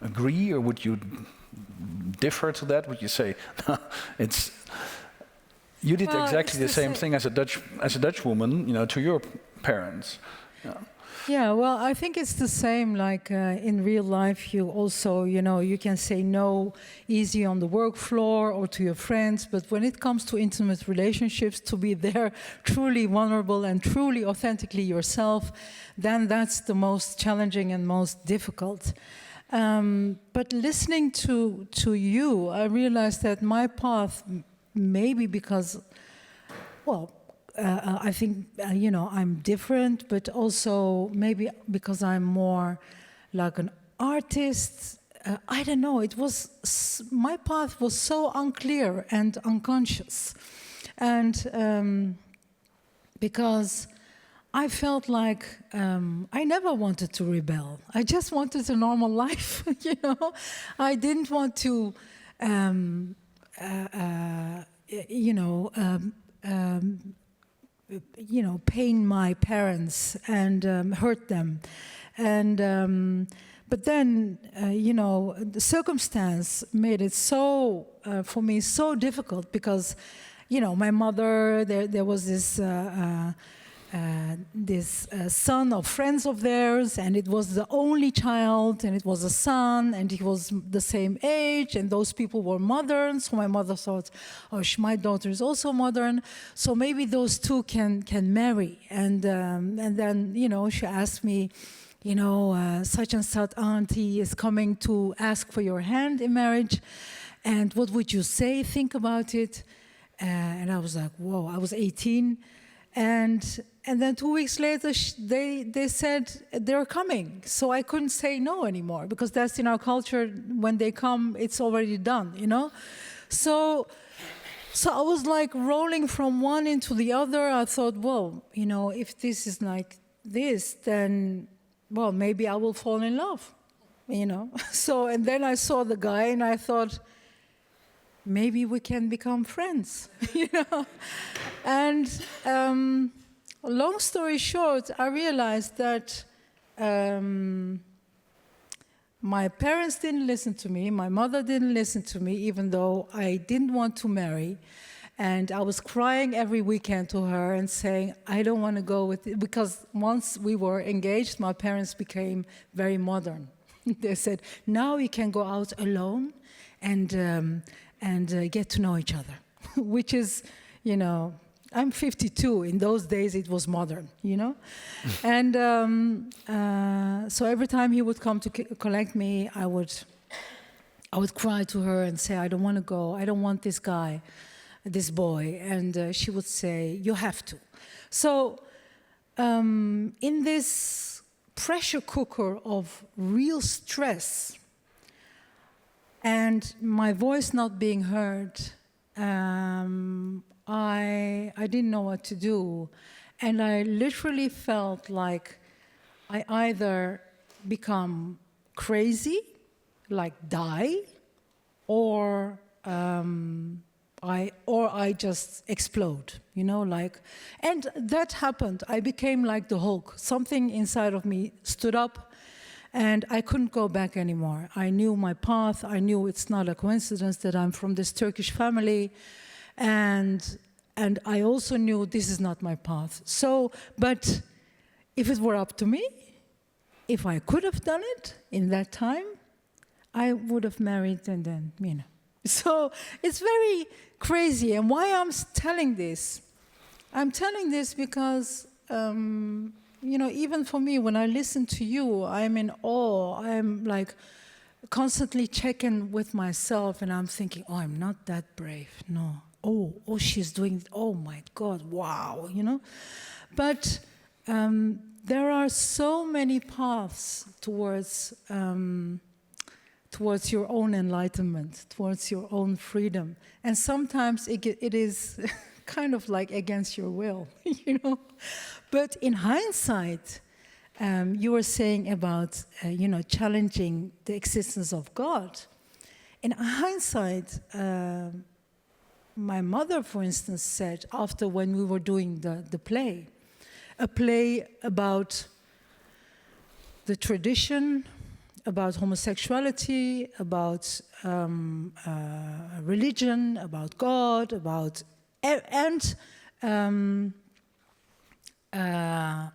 agree, or would you differ to that? Would you say you did exactly the same thing as a Dutch woman, to your parents? Yeah, well, I think it's the same. Like in real life, you also, you can say no easy on the work floor or to your friends, but when it comes to intimate relationships, to be there truly vulnerable and truly authentically yourself, then that's the most challenging and most difficult. But listening to you, I realized that my path, maybe because, well, I think, I'm different, but also maybe because I'm more like an artist. I don't know, my path was so unclear and unconscious. And because I felt like I never wanted to rebel. I just wanted a normal life, I didn't want to, pain my parents and hurt them. And but then, the circumstance made it so, for me, so difficult because, my mother, there was this son of friends of theirs, and it was the only child, and it was a son, and he was the same age, and those people were modern. So my mother thought, oh, my daughter is also modern, so maybe those two can marry. And then, you know, she asked me, you know, such and such auntie is coming to ask for your hand in marriage, and what would you say? Think about it. And I was like, whoa, I was 18. And then 2 weeks later, they said they're coming. So I couldn't say no anymore, because that's in our culture. When they come, it's already done, you know? So I was like rolling from one into the other. I thought, well, you know, if this is like this, then, well, maybe I will fall in love, you know? So, and then I saw the guy and I thought, maybe we can become friends, you know? And long story short, I realized that my parents didn't listen to me, my mother didn't listen to me, even though I didn't want to marry. And I was crying every weekend to her and saying, I don't want to go with it. Because once we were engaged, my parents became very modern. They said, now you can go out alone and get to know each other, which is, you know, I'm 52. In those days, it was modern, you know? And so every time he would come to collect me, I would cry to her and say, I don't want to go. I don't want this guy, this boy. And she would say, you have to. So in this pressure cooker of real stress, and my voice not being heard, I didn't know what to do. And I literally felt like I either become crazy, like die, or I just explode, you know, like, and that happened. I became like the Hulk. Something inside of me stood up, and I couldn't go back anymore. I knew my path. I knew it's not a coincidence that I'm from this Turkish family. And I also knew this is not my path. So, but if it were up to me, if I could have done it in that time, I would have married and then, you know. So it's very crazy. And why I'm telling this? I'm telling this because, you know, even for me, when I listen to you, I'm in awe. I'm like constantly checking with myself, and I'm thinking, oh, I'm not that brave. No. Oh, she's doing, oh my God, wow, you know? But there are so many paths towards your own enlightenment, towards your own freedom. And sometimes it is kind of like against your will, you know? But in hindsight, you were saying about, you know, challenging the existence of God. In hindsight, my mother, for instance, said, after when we were doing the play, a play about the tradition, about homosexuality, about religion, about God, about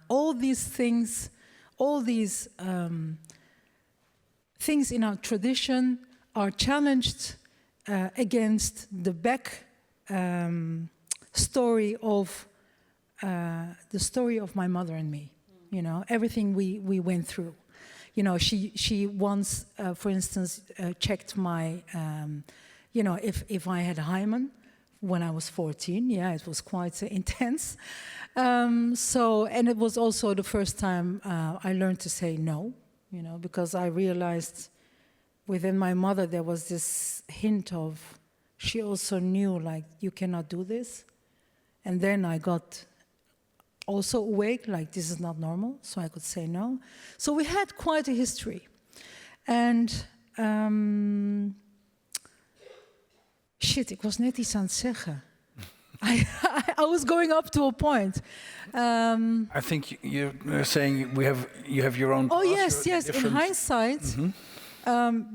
all these things, things in our tradition are challenged against the back story of my mother and me. You know, everything we went through. You know, she once, for instance, checked my, you know, if I had a hymen when I was 14. Yeah, it was quite intense. So, and it was also the first time I learned to say no, you know, because I realized within my mother there was this hint of, she also knew, like, you cannot do this. And then I got also awake, like, this is not normal, so I could say no. So we had quite a history. And, shit, ik was net iets aan het zeggen. I was going up to a point. I think you're saying you have your own. Oh yes. In hindsight,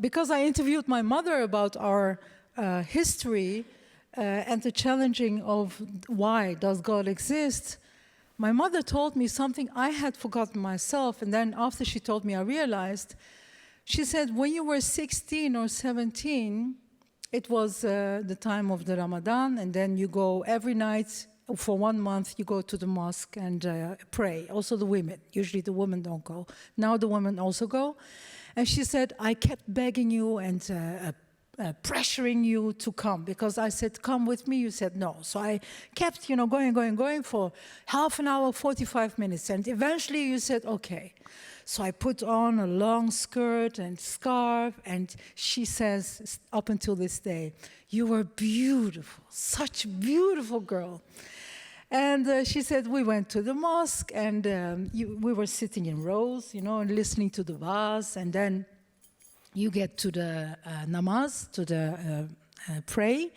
because I interviewed my mother about our history and the challenging of why does God exist, my mother told me something I had forgotten myself, and then after she told me, I realized. She said, when you were 16 or 17, it was the time of the Ramadan, and then you go every night for 1 month, you go to the mosque and pray. Also the women. Usually the women don't go. Now the women also go. And she said, I kept begging you and pressuring you to come, because I said, come with me. You said no. So I kept, going for half an hour, 45 minutes. And eventually you said, okay. So I put on a long skirt and scarf, and she says, up until this day, you were beautiful, such a beautiful girl. And she said, we went to the mosque, and we were sitting in rows, and listening to the wa'az, and then you get to the namaz, to the pray,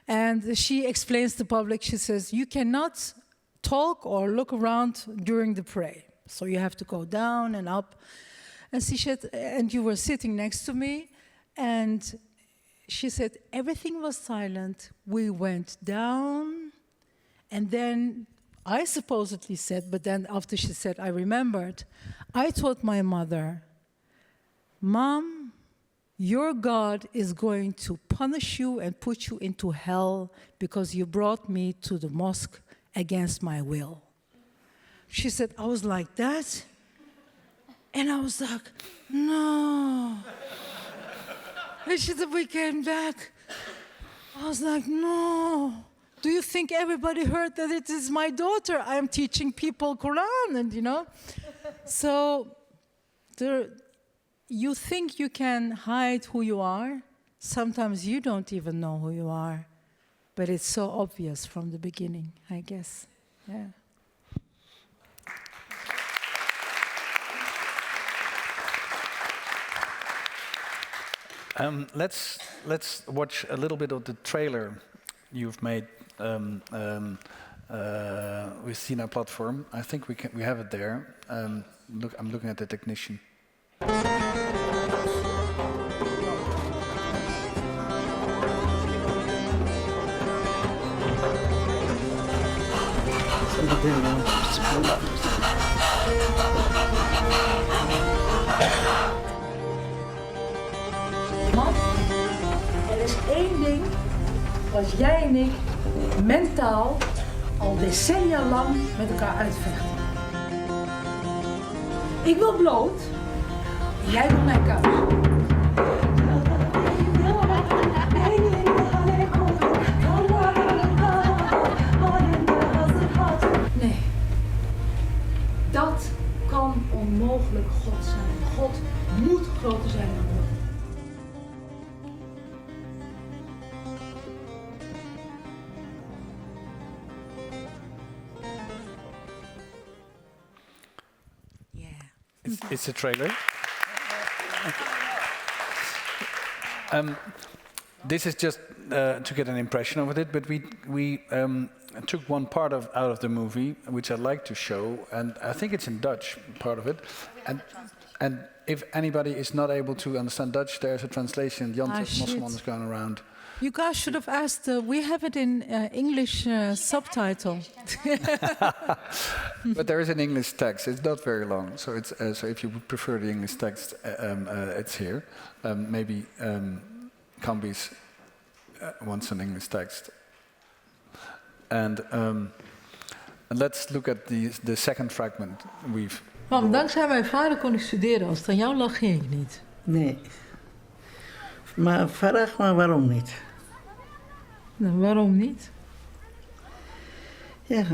and she explains to the public, she says, you cannot talk or look around during the pray. So you have to go down and up. And she said, and you were sitting next to me, and she said, everything was silent. We went down, and then I supposedly said, but then after she said, I remembered, I told my mother, Mom, your God is going to punish you and put you into hell because you brought me to the mosque against my will. She said, I was like that. And I was like, no. And she said, we came back. I was like, no. Do you think everybody heard that it is my daughter? I am teaching people Quran, and So you think you can hide who you are. Sometimes you don't even know who you are. But it's so obvious from the beginning, I guess. Yeah. Let's watch a little bit of the trailer you've made with Sina platform. I think we have it there. I'm looking at the technician. Man, er is één ding wat jij en ik mentaal al decennia lang met elkaar uitvechten. Ik wil bloot en jij wil mijn kuis. Nee, dat kan onmogelijk God zijn. God moet groter zijn dan God. It's a trailer. This is just to get an impression of it, but we took one part out of the movie, which I'd like to show, and I think it's in Dutch, part of it. And if anybody is not able to understand Dutch, there's a translation. Jan Mosselman is going around. You guys should have asked, we have it in English subtitle. But there is an English text. It's not very long, so it's so if you would prefer the English text, it's here. Maybe Kambi's wants an English text. And let's look at the second fragment we've... Mam, dankzij mijn vader kon ik studeren. Als het aan jou lag, ging ik niet. Nee. Maar vraag me waarom niet? Nou, waarom niet? Ya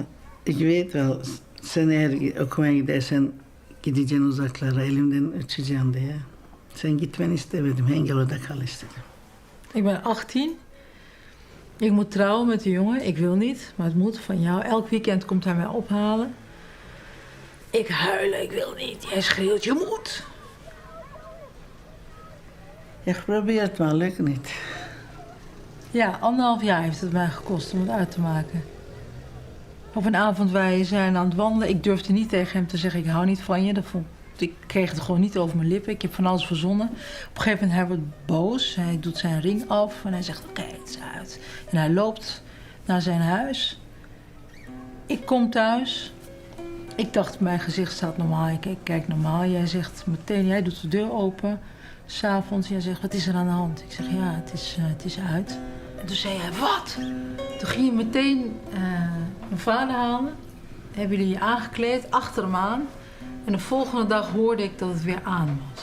weet wel, sen eğer okumaya gidersen gideceğin uzaklara elimden uçacağım diye. Sen gitmeni istemedim, Hengelo'da kal istedim. Ik ben 18. Ik moet trouwen met een jongen. Ik wil niet, maar het moet van jou. Elk weekend komt hij mij ophalen. Ik huilen, ik wil niet. Jij schreeuwt, je moet. Ja, geprobeerd, maar lukt niet. Ja, 1,5 jaar heeft het mij gekost om het uit te maken. Op een avond wij zijn aan het wandelen. Ik durfde niet tegen hem te zeggen, ik hou niet van je. Ik kreeg het gewoon niet over mijn lippen. Ik heb van alles verzonnen. Op een gegeven moment hij wordt boos. Hij doet zijn ring af en hij zegt, oké, het is uit. En hij loopt naar zijn huis. Ik kom thuis. Ik dacht, mijn gezicht staat normaal. Ik kijk normaal. Jij zegt meteen, jij doet de deur open. 's Avonds, jij zegt, wat is er aan de hand? Ik zeg, ja, het is uit. En toen zei hij, wat? Toen ging je meteen mijn vader halen. Hebben jullie je aangekleed, achter hem aan. En de volgende dag hoorde ik dat het weer aan was.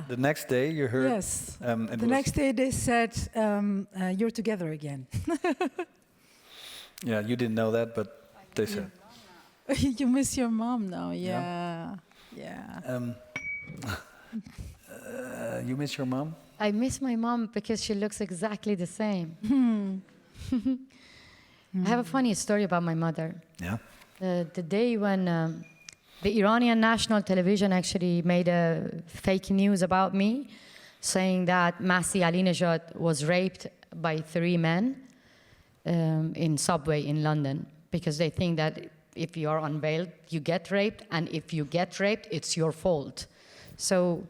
The next day you heard... Yes. The next day they said, you're together again. Yeah, you didn't know that, but they said. You miss your mom now, yeah. You miss your mom? I miss my mom because she looks exactly the same. I have a funny story about my mother. Yeah. The day when the Iranian national television actually made a fake news about me, saying that Masih Alinejad was raped by 3 men in subway in London, because they think that if you are on bail, you get raped, and if you get raped, it's your fault. So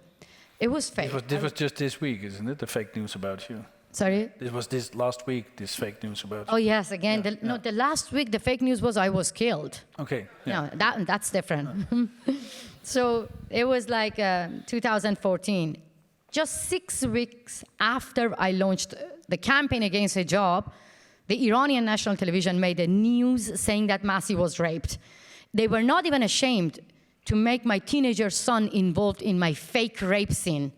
it was fake. This was just this week, isn't it? The fake news about you. Sorry? This was this last week, this fake news about Oh, yes, again. Yeah, No, the last week, the fake news was I was killed. Okay. Yeah. No, that's different. So it was like 2014. Just 6 weeks after I launched the campaign against hijab, the Iranian national television made a news saying that Masih was raped. They were not even ashamed to make my teenager son involved in my fake rape scene.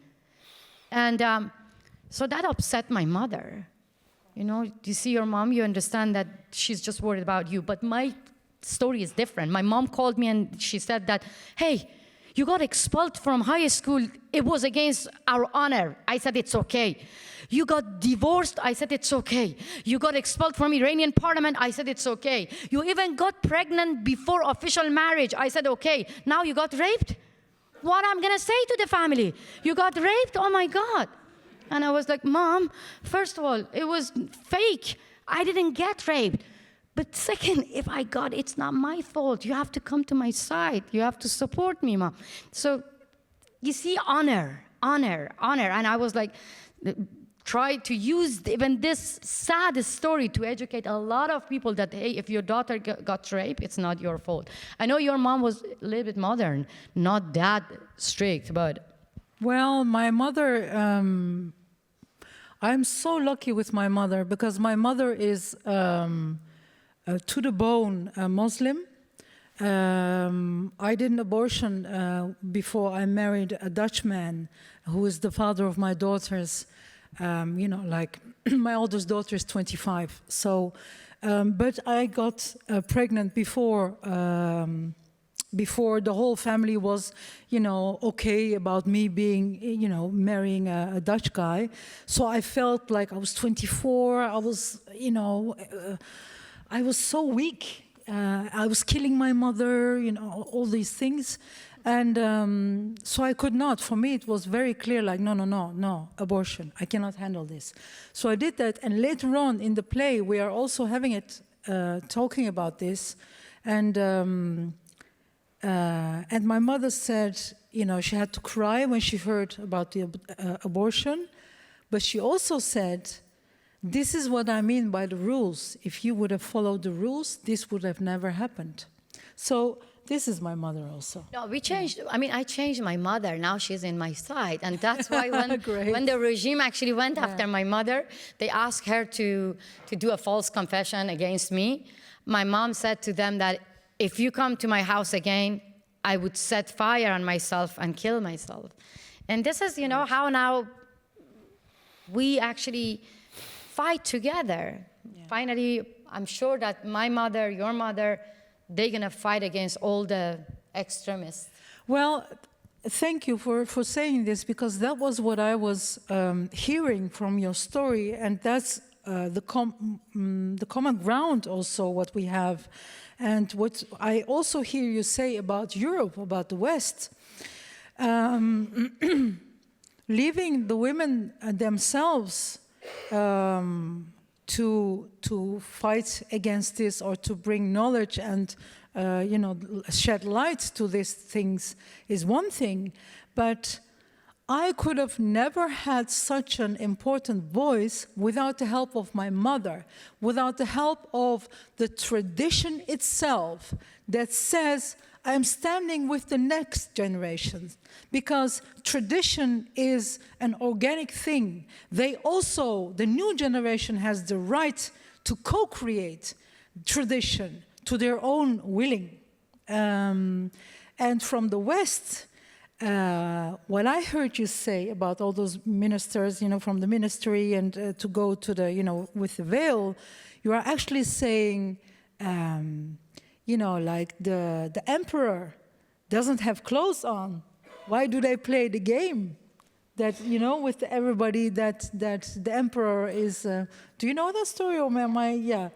And so that upset my mother. You know, you see your mom, you understand that she's just worried about you. But my story is different. My mom called me and she said that, hey, you got expelled from high school. It was against our honor. I said, it's okay. You got divorced. I said, it's okay. You got expelled from Iranian parliament. I said, it's okay. You even got pregnant before official marriage. I said, okay. Now you got raped? What I'm going to say to the family? You got raped? Oh, my God. And I was like, Mom, first of all, it was fake. I didn't get raped. But second, if I got it, it's not my fault. You have to come to my side. You have to support me, Mom. So you see, honor. And I was like, try to use even this sad story to educate a lot of people that, hey, if your daughter got raped, it's not your fault. I know your mom was a little bit modern, not that strict, but... Well, my mother, I'm so lucky with my mother because my mother is to the bone Muslim. I did an abortion before I married a Dutch man who is the father of my daughters. You know, like my oldest daughter is 25. So, but I got pregnant before the whole family was, you know, okay about me being, you know, marrying a Dutch guy. So I felt like I was 24. I was, you know, I was so weak. I was killing my mother, you know, all these things. And so I could not. For me, it was very clear, like, no, abortion. I cannot handle this. So I did that. And later on in the play, we are also having it, talking about this. And my mother said, you know, she had to cry when she heard about the abortion. But she also said, this is what I mean by the rules. If you would have followed the rules, this would have never happened. So this is my mother also. No, we changed. I mean, I changed my mother. Now she's in my side. And that's why when the regime actually went after my mother, they asked her to do a false confession against me. My mom said to them that if you come to my house again, I would set fire on myself and kill myself. And this is, you know, how now we actually fight together. Yeah. Finally, I'm sure that my mother, your mother, they're going to fight against all the extremists. Well, thank you for saying this, because that was what I was hearing from your story, and that's the common ground also what we have. And what I also hear you say about Europe, about the West, leaving the women themselves to fight against this, or to bring knowledge and you know, shed light to these things is one thing. But I could have never had such an important voice without the help of my mother, without the help of the tradition itself that says, I'm standing with the next generation, because tradition is an organic thing. They also, the new generation has the right to co-create tradition to their own willing. And from the West, what I heard you say about all those ministers, from the ministry and to go to the, with the veil, you are actually saying, like the emperor doesn't have clothes on. Why do they play the game? That, with everybody, that the emperor is... do you know that story, or am I... Yeah.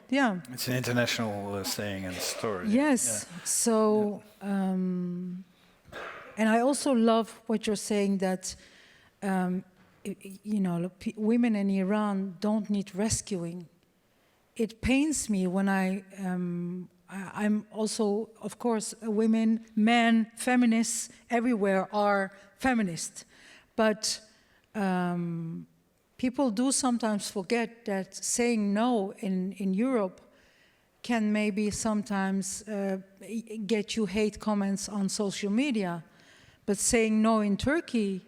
It's an international saying and story. Yes. Yeah. So... and I also love what you're saying, that, women in Iran don't need rescuing. It pains me when I'm also, of course, women, men, feminists, everywhere are feminists. But people do sometimes forget that saying no in Europe can maybe sometimes get you hate comments on social media. But saying no in Turkey,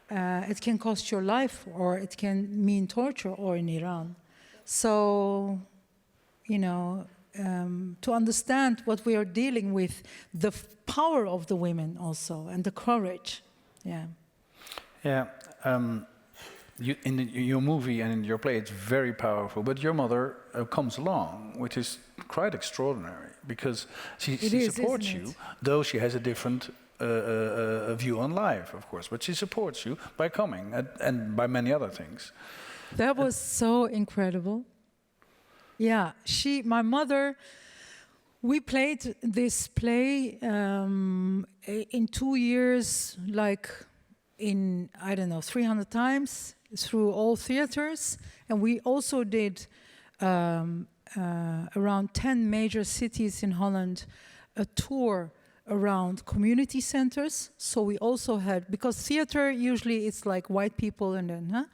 it can cost your life, or it can mean torture, or in Iran. So, to understand what we are dealing with, the power of the women also, and the courage. Yeah. Yeah. In your movie and in your play, it's very powerful. But your mother comes along, which is quite extraordinary, because she supports you, though she has a different view on life, of course. But she supports you by coming, and by many other things. That was so incredible. Yeah, my mother, we played this play in 2 years, like in, 300 times through all theaters. And we also did around 10 major cities in Holland, a tour around community centers. So we also had, because theater usually it's like white people and then,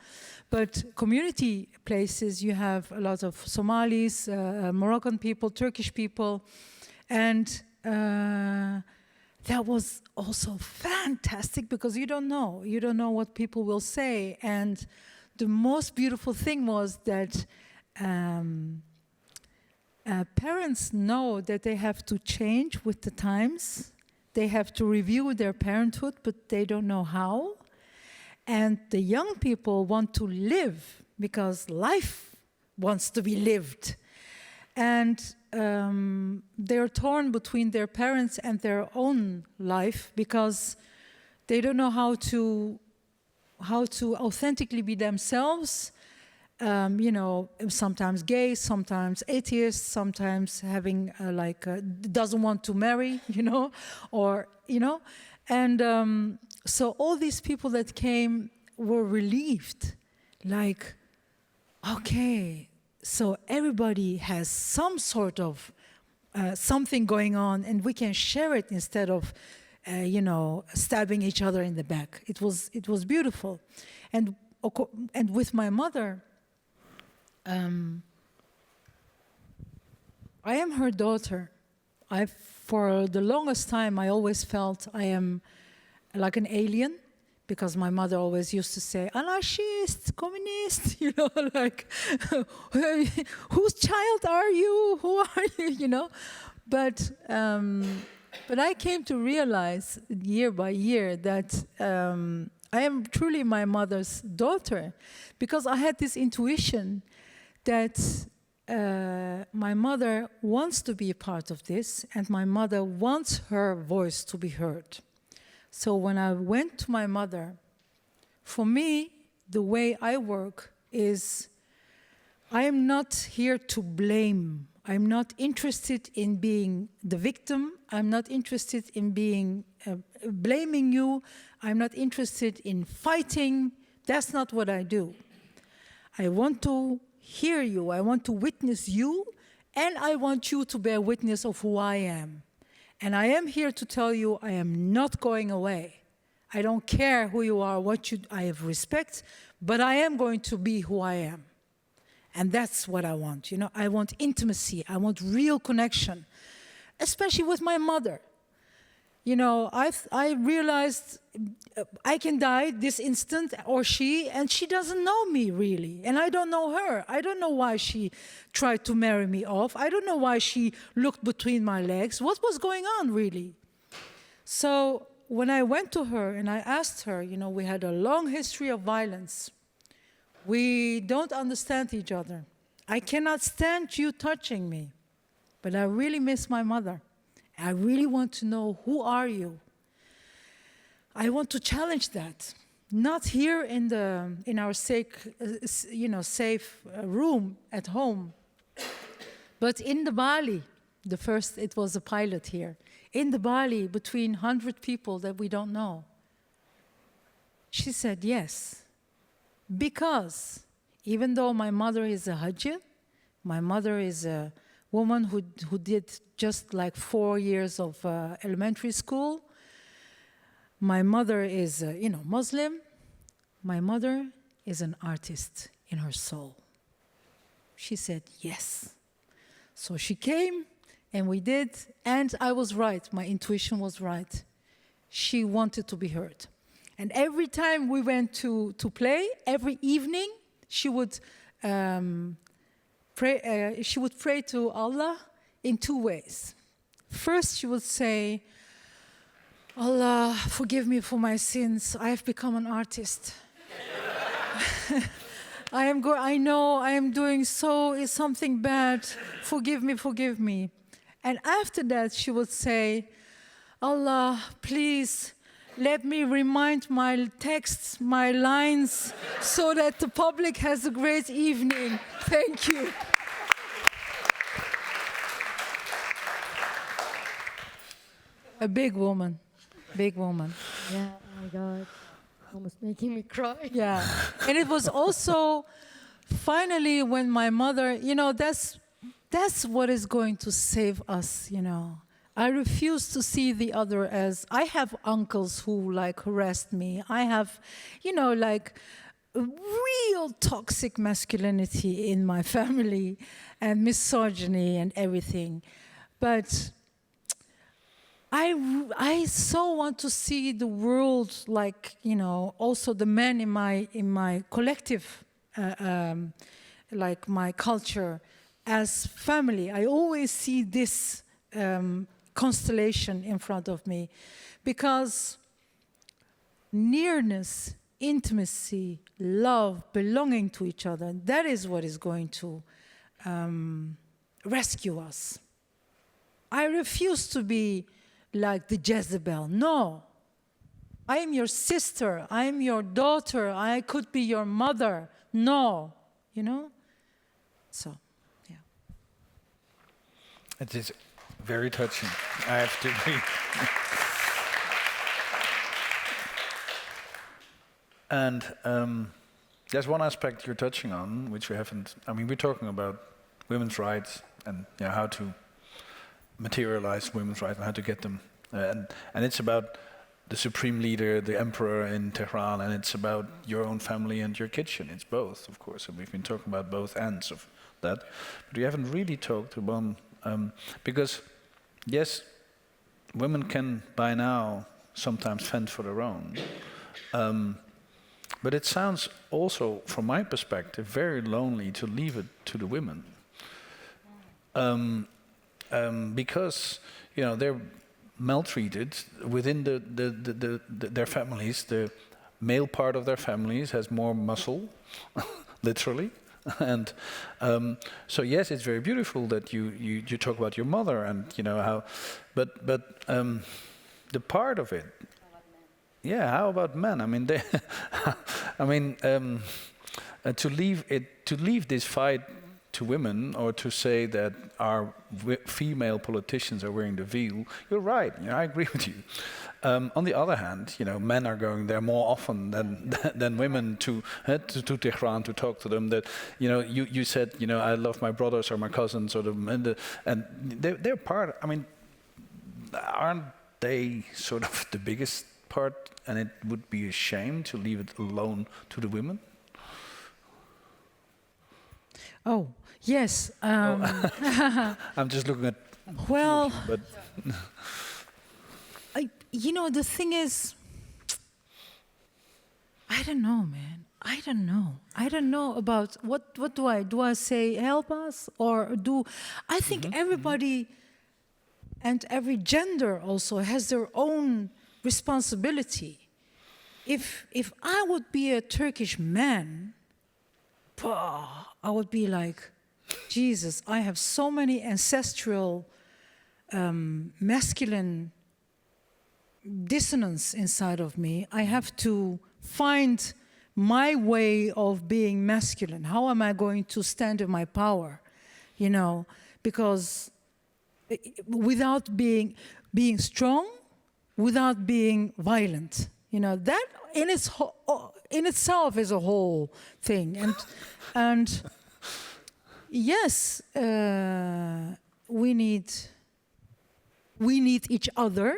but community places, you have a lot of Somalis, Moroccan people, Turkish people, and that was also fantastic, because you don't know what people will say. And the most beautiful thing was that parents know that they have to change with the times. They have to review their parenthood, but they don't know how. And the young people want to live, because life wants to be lived. And they're torn between their parents and their own life, because they don't know how to authentically be themselves. Sometimes gay, sometimes atheist, sometimes having doesn't want to marry, and so all these people that came were relieved, like, okay, so everybody has some sort of something going on, and we can share it instead of stabbing each other in the back. It was beautiful. And with my mother, I am her daughter. For the longest time, I always felt I am like an alien, because my mother always used to say, anarchist, communist, like, whose child are you? Who are you, But I came to realize year by year that I am truly my mother's daughter, because I had this intuition that my mother wants to be a part of this, and my mother wants her voice to be heard. So when I went to my mother, for me, the way I work is, I am not here to blame. I'm not interested in being the victim. I'm not interested in being blaming you. I'm not interested in fighting. That's not what I do. I want to hear you. I want to witness you, and I want you to bear witness of who I am. And I am here to tell you I am not going away. I don't care who you are, I have respect, but I am going to be who I am. And that's what I want, you know. I want intimacy, I want real connection, especially with my mother. You know, I realized I can die this instant, and she doesn't know me really, and I don't know her. I don't know why she tried to marry me off. I don't know why she looked between my legs. What was going on really? So when I went to her and I asked her, you know, we had a long history of violence. We don't understand each other. I cannot stand you touching me, but I really miss my mother. I really want to know, who are you? I want to challenge that, not here in our safe room at home, but in the Bali. It was a pilot here. In the Bali, between 100 people that we don't know. She said yes, because even though my mother is a hajj, my mother is a woman who did just like 4 years of elementary school. My mother is, Muslim. My mother is an artist in her soul. She said yes. So she came, and we did, and I was right. My intuition was right. She wanted to be heard. And every time we went to play, every evening, she would pray to Allah in 2 ways. First, she would say, Allah, forgive me for my sins. I have become an artist. I know I am doing something bad. Forgive me. And after that, she would say, Allah, please, let me remind my texts, my lines, so that the public has a great evening. Thank you. A big woman. Yeah, oh my God. Almost making me cry. Yeah. And it was also finally when my mother, that's what is going to save us, I refuse to see the other as, I have uncles who harassed me. I have, real toxic masculinity in my family and misogyny and everything. But I so want to see the world also the men in my collective, my culture as family. I always see this constellation in front of me, because nearness, intimacy, love, belonging to each other, that is what is going to rescue us. I refuse to be like the Jezebel. No. I am your sister. I am your daughter. I could be your mother. No. So, yeah. It is very touching, I have to agree. And there's one aspect you're touching on, which we haven't, we're talking about women's rights and how to materialize women's rights and how to get them. And it's about the supreme leader, the emperor in Tehran, and it's about your own family and your kitchen. It's both, of course, and we've been talking about both ends of that. But we haven't really talked about, because, yes, women can by now sometimes fend for their own. But it sounds also, from my perspective, very lonely to leave it to the women. Because they're maltreated within their families. The male part of their families has more muscle, literally, and so yes, it's very beautiful that you talk about your mother and how, but the part of it. Yeah, how about men? To leave this fight to women, or to say that our female politicians are wearing the veil, you're right. I agree with you. On the other hand, men are going there more often than women to Tehran to talk to them. That you said I love my brothers or my cousins or and they're part. Aren't they sort of the biggest part, and it would be a shame to leave it alone to the women? Oh, yes. I'm just looking at. Well, But the thing is, I don't know, man. I don't know. I don't know about what do I say help us, or do I think everybody and every gender also has their own responsibility. If I would be a Turkish man, I would be like, Jesus, I have so many ancestral masculine dissonance inside of me. I have to find my way of being masculine. How am I going to stand in my power? Because without being strong, without being violent, that in itself is a whole thing. And yes, we need each other.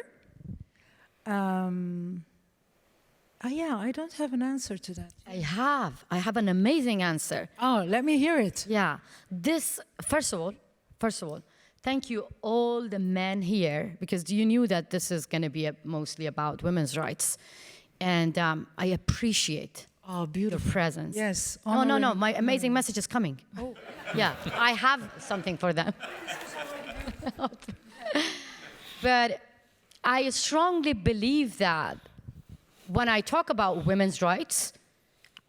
Yeah, I don't have an answer to that. I have an amazing answer. Oh, let me hear it. Yeah, first of all, thank you all the men here, because you knew that this is going to be mostly about women's rights. And I appreciate your presence. Yes. No, my amazing message is coming. Oh. Yeah, I have something for them. But I strongly believe that when I talk about women's rights,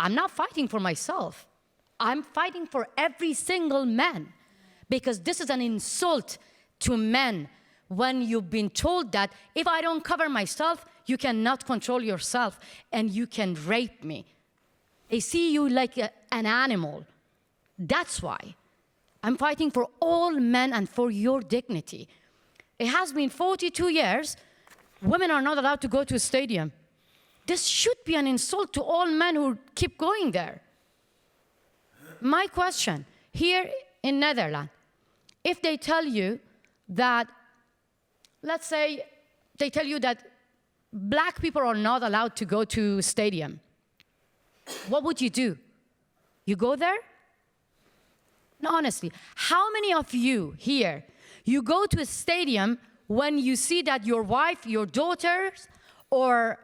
I'm not fighting for myself. I'm fighting for every single man, because this is an insult to men when you've been told that if I don't cover myself, you cannot control yourself and you can rape me. They see you like an animal. That's why I'm fighting for all men and for your dignity. It has been 42 years. Women are not allowed to go to a stadium. This should be an insult to all men who keep going there. My question, here in Netherlands, if they tell you that, let's say, they tell you that black people are not allowed to go to stadium, what would you do? You go there? No, honestly, how many of you here, you go to a stadium when you see that your wife, your daughters, or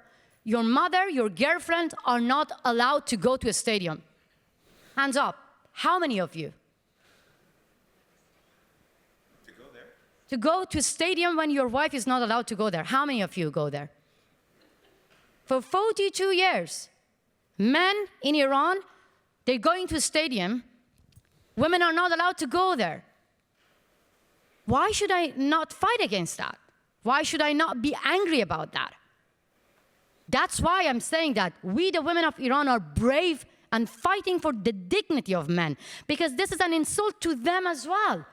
your mother, your girlfriend are not allowed to go to a stadium? Hands up. How many of you? To go there? To go to a stadium when your wife is not allowed to go there. How many of you go there? For 42 years, men in Iran, they're going to a stadium. Women are not allowed to go there. Why should I not fight against that? Why should I not be angry about that? That's why I'm saying that we, the women of Iran, are brave and fighting for the dignity of men, because this is an insult to them as well.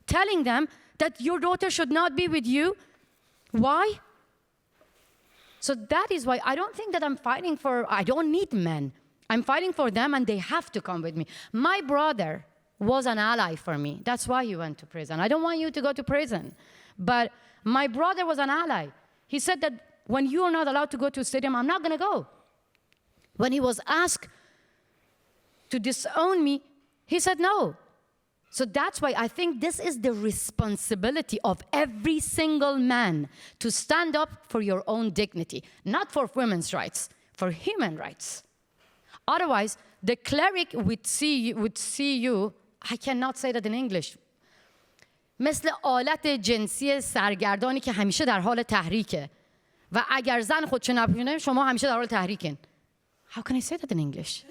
Telling them that your daughter should not be with you. Why? So that is why I don't think that I'm fighting for, I don't need men. I'm fighting for them and they have to come with me. My brother was an ally for me. That's why he went to prison. I don't want you to go to prison. But my brother was an ally. He said that when you are not allowed to go to a stadium, I'm not going to go. When he was asked to disown me, he said no. So that's why I think this is the responsibility of every single man to stand up for your own dignity, not for women's rights, for human rights. Otherwise, the cleric would see you, I cannot say that in English, مثل آلت جنسی سرگردانی که همیشه در حال تحریکه و اگر زن خودشو نپیونه شما همیشه در حال تحریکین. How can I say that in English?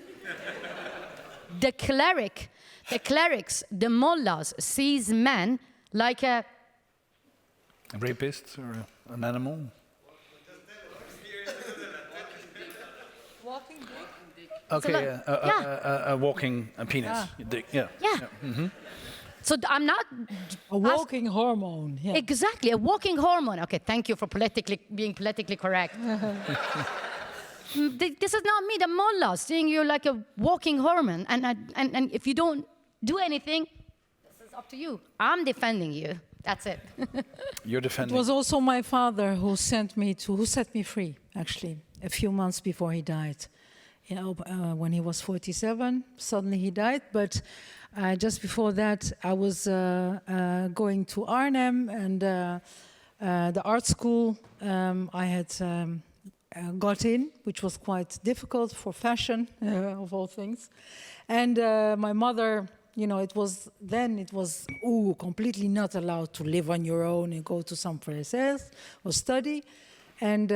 The clerics, the mullahs sees men like a rapist or an animal? Walking dick. Okay, a walking penis. Dick, yeah. Mm-hmm. So I'm not a walking hormone. Yeah. Exactly, a walking hormone. Okay, thank you for being politically correct. This is not me, the mullah, seeing you like a walking hormone. And if you don't do anything, this is up to you. I'm defending you. That's it. You're It defending. was also my father who set me free, actually, a few months before he died. You know, when he was 47, suddenly he died. But just before that, I was going to Arnhem and the art school. I had got in, which was quite difficult for fashion, of all things. And my mother, you know, it was completely not allowed to live on your own and go to someplace else or study. And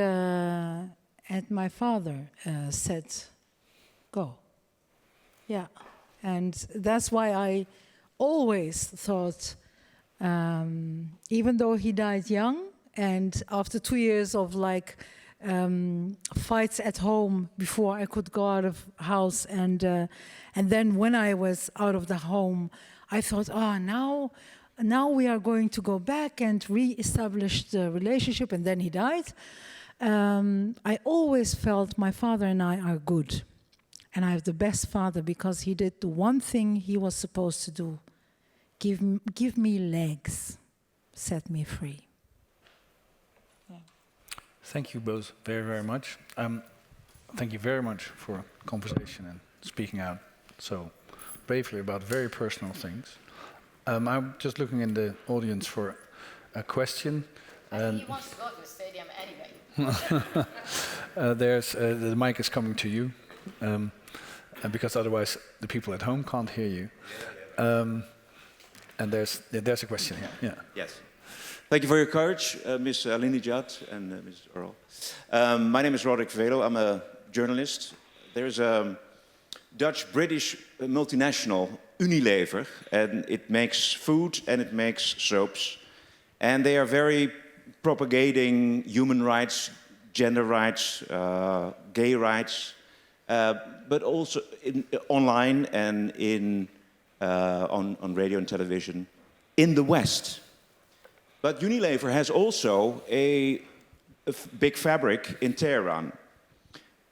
my father said, go. Yeah. And that's why I always thought, even though he died young, and after 2 years of fights at home before I could go out of house, and then when I was out of the home, I thought, now we are going to go back and re-establish the relationship, and then he died. I always felt my father and I are good. And I have the best father because he did the one thing he was supposed to do. Give me legs, set me free. Yeah. Thank you both very, very much. Thank you very much for conversation and speaking out so bravely about very personal things. I'm just looking in the audience for a question. I think he wants to go to the stadium anyway. The mic is coming to you, because otherwise the people at home can't hear you. And there's a question here. Yeah. Yes. Thank you for your courage, Ms. Alinejad and Mrs. Earl. My name is Roderick Velo. I'm a journalist. There's a Dutch-British multinational, Unilever, and it makes food and it makes soaps. And they are very propagating human rights, gender rights, gay rights, but also online and on radio and television in the West. But Unilever has also a big fabric in Tehran.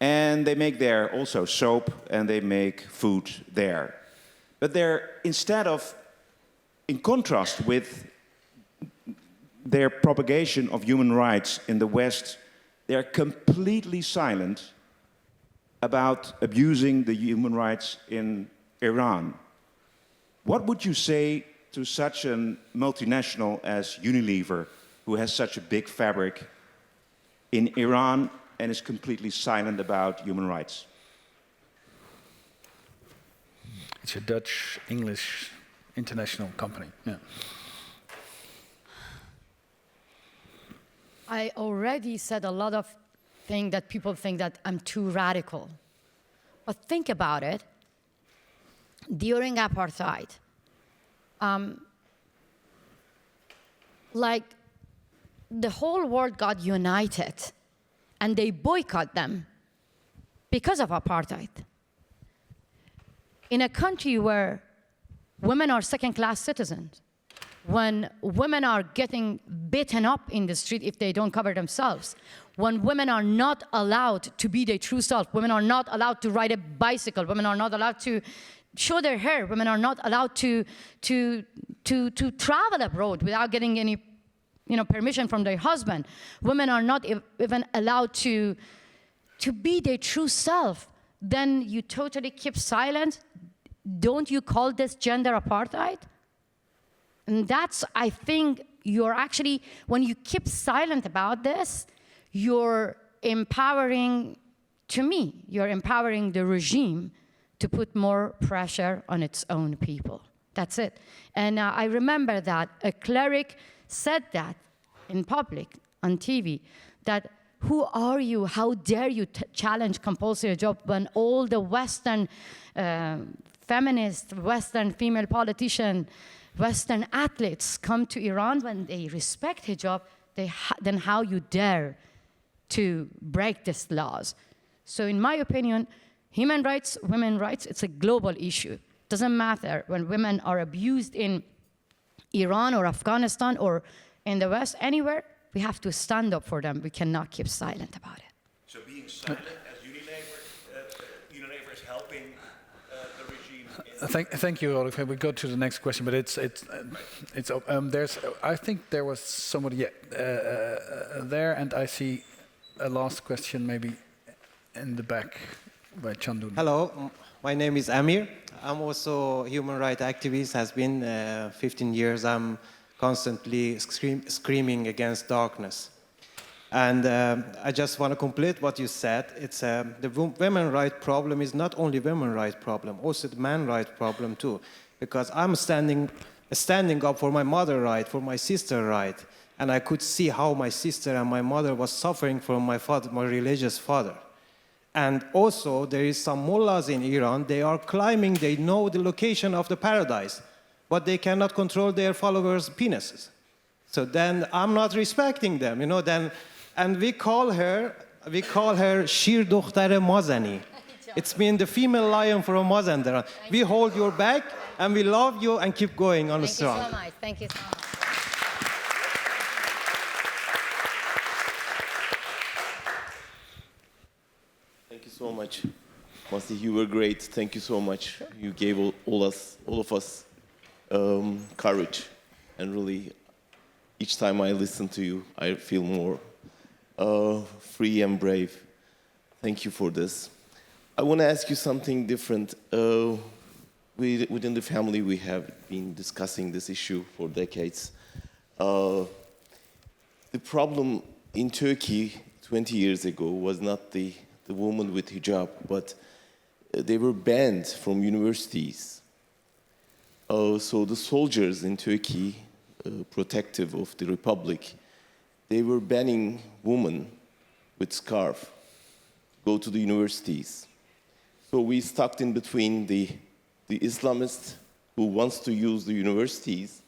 And they make there also soap and they make food there. But they're, in contrast with their propagation of human rights in the West, they're completely silent about abusing the human rights in Iran. What would you say to such a multinational as Unilever, who has such a big fabric in Iran and is completely silent about human rights? It's a Dutch-English international company. Yeah. I already said a lot of things that people think that I'm too radical. But think about it. During apartheid, the whole world got united and they boycott them because of apartheid. In a country where women are second-class citizens, when women are getting beaten up in the street if they don't cover themselves, when women are not allowed to be their true self, women are not allowed to ride a bicycle, women are not allowed to show their hair, women are not allowed to travel abroad without getting any permission from their husband. Women are not even allowed to be their true self. Then you totally keep silent. Don't you call this gender apartheid? And that's, I think, you're actually, when you keep silent about this, you're empowering, to me, you're empowering the regime to put more pressure on its own people. That's it. And I remember that a cleric said that in public, on TV, that who are you, how dare you challenge compulsory hijab when all the Western feminists, Western female politicians, Western athletes come to Iran when they respect hijab, then how you dare to break these laws? So in my opinion, human rights, women's rights, it's a global issue. Doesn't matter when women are abused in Iran or Afghanistan or in the West, anywhere, we have to stand up for them. We cannot keep silent about it. So being silent as Unilever is helping Thank you, Olaf. We go to the next question, but I think there was somebody there, and I see a last question maybe in the back by Chandun. Hello, my name is Amir. I'm also a human rights activist. Has been 15 years. I'm constantly screaming against darkness. And I just want to complete what you said. It's the women's rights problem is not only women's rights problem, also the man's rights problem too. Because I'm standing up for my mother's right, for my sister's right, and I could see how my sister and my mother was suffering from my father, my religious father. And also there is some mullahs in Iran. They are climbing. They know the location of the paradise, but they cannot control their followers' penises. So then I'm not respecting them, you know. And we call her Shir Dokhtar Mazani. It's mean the female lion from Mazandaran. We hold your back and we love you and keep going on the strong. Thank you so much. Thank you so much. Thank you so much, Masih. You were great. Thank you so much. You gave all of us courage, and really, each time I listen to you, I feel more free and brave. Thank you for this. I want to ask you something different. Within the family, we have been discussing this issue for decades. The problem in Turkey 20 years ago was not the woman with hijab, but they were banned from universities. So the soldiers in Turkey, protective of the republic, they were banning women with scarf go to the universities. So we stuck in between the Islamists who wants to use the universities,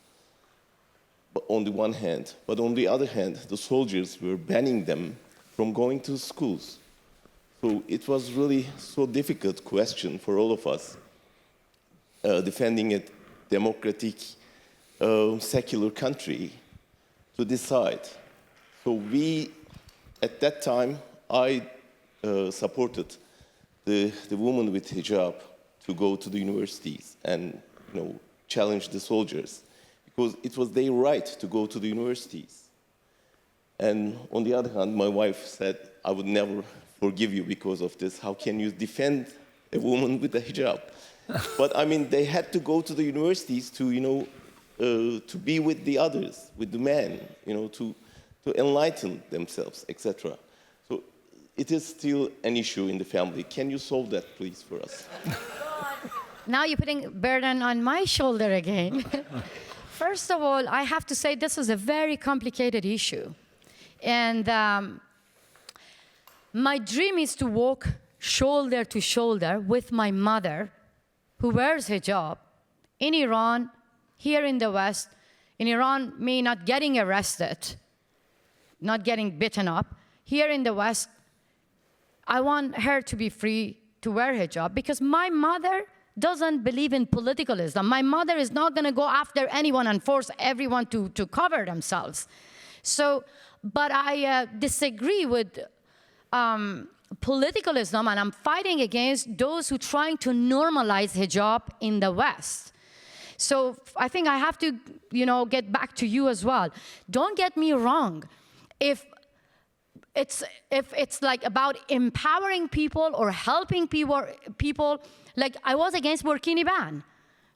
but on the one hand, but on the other hand, the soldiers were banning them from going to schools. So it was really so difficult question for all of us, defending a democratic, secular country, to decide. So we, at that time, I supported the woman with hijab to go to the universities and challenge the soldiers, because it was their right to go to the universities. And on the other hand, my wife said, I would never forgive you because of this. How can you defend a woman with a hijab? But I mean, they had to go to the universities to, to be with the others, with the men, to enlighten themselves, etc. So it is still an issue in the family. Can you solve that, please, for us? Now you're putting burden on my shoulder again. First of all, I have to say this is a very complicated issue. And my dream is to walk shoulder to shoulder with my mother, who wears hijab, in Iran, here in the West. In Iran, me not getting arrested, not getting beaten up. Here in the West, I want her to be free to wear hijab, because my mother doesn't believe in political Islam. My mother is not going to go after anyone and force everyone to cover themselves. So, but I disagree with political Islam, and I'm fighting against those who are trying to normalize hijab in the West. So I think I have to, get back to you as well. Don't get me wrong. If it's like about empowering people or helping people, like I was against burkini ban,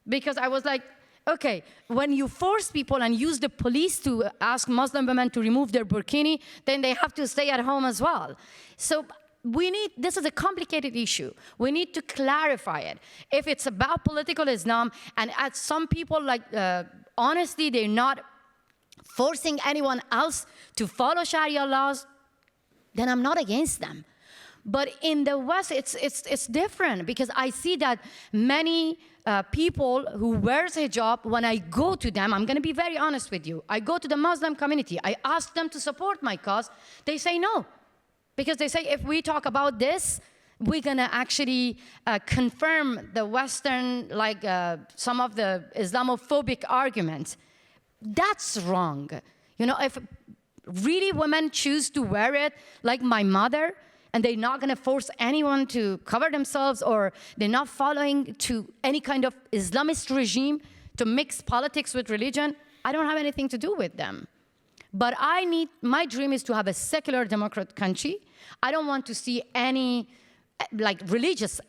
because I was like, okay, when you force people and use the police to ask Muslim women to remove their burkini, then they have to stay at home as well. So this is a complicated issue. We need to clarify it. If it's about political Islam, and as some people, honestly, they're not forcing anyone else to follow Sharia laws, then I'm not against them. But in the West, it's different, because I see that many people who wears hijab, when I go to them, I'm going to be very honest with you. I go to the Muslim community. I ask them to support my cause. They say no, because they say if we talk about this, we're going to actually confirm the Western, some of the Islamophobic arguments. That's wrong. If really women choose to wear it, like my mother, and they're not going to force anyone to cover themselves, or they're not following to any kind of Islamist regime to mix politics with religion, I don't have anything to do with them. But my dream is to have a secular democratic country. I don't want to see any religious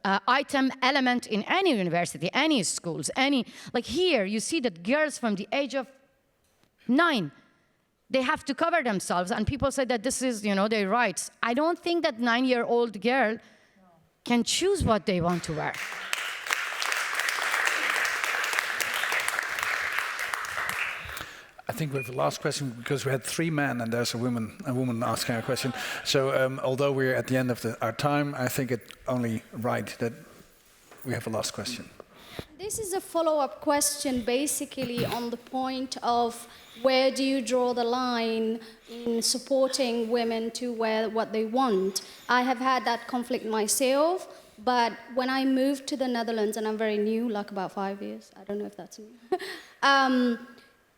element in any university, any schools, like here, you see that girls from the age of 9, they have to cover themselves, and people say that this is, their rights. I don't think that 9-year-old girl can choose what they want to wear. I think we have the last question because we had 3 men and there's a woman asking a question. So although we're at the end of our time, I think it's only right that we have a last question. This is a follow-up question basically on the point of where do you draw the line in supporting women to wear what they want. I have had that conflict myself, but when I moved to the Netherlands, and I'm very new, like about 5 years, I don't know if that's new,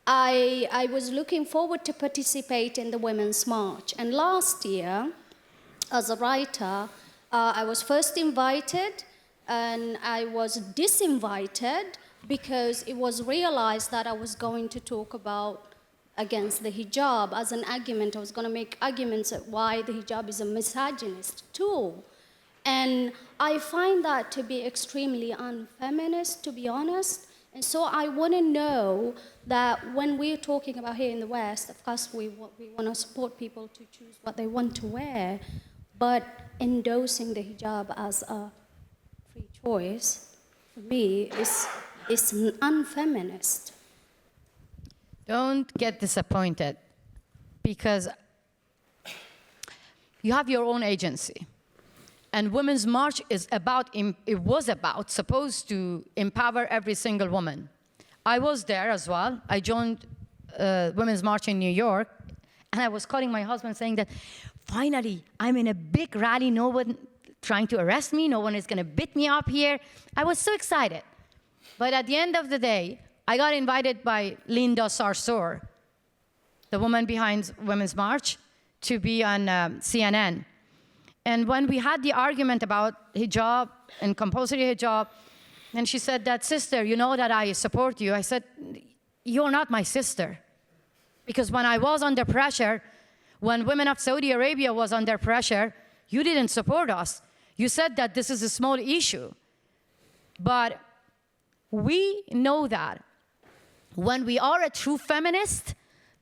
I was looking forward to participate in the Women's March. And last year, as a writer, I was first invited and I was disinvited because it was realized that I was going to talk about against the hijab as an argument. I was going to make arguments at why the hijab is a misogynist tool. And I find that to be extremely unfeminist, to be honest. And so I want to know that when we're talking about here in the West, of course we want to support people to choose what they want to wear, but endorsing the hijab as a free choice, for me, is unfeminist. Don't get disappointed, because you have your own agency. And Women's March was supposed to empower every single woman. I was there as well. I joined Women's March in New York, and I was calling my husband saying that, finally, I'm in a big rally, no one trying to arrest me, no one is gonna beat me up here. I was so excited. But at the end of the day, I got invited by Linda Sarsour, the woman behind Women's March, to be on CNN. And when we had the argument about hijab and compulsory hijab, and she said that, sister, you know that I support you. I said, you're not my sister. Because when I was under pressure, when women of Saudi Arabia was under pressure, you didn't support us. You said that this is a small issue. But we know that when we are a true feminist,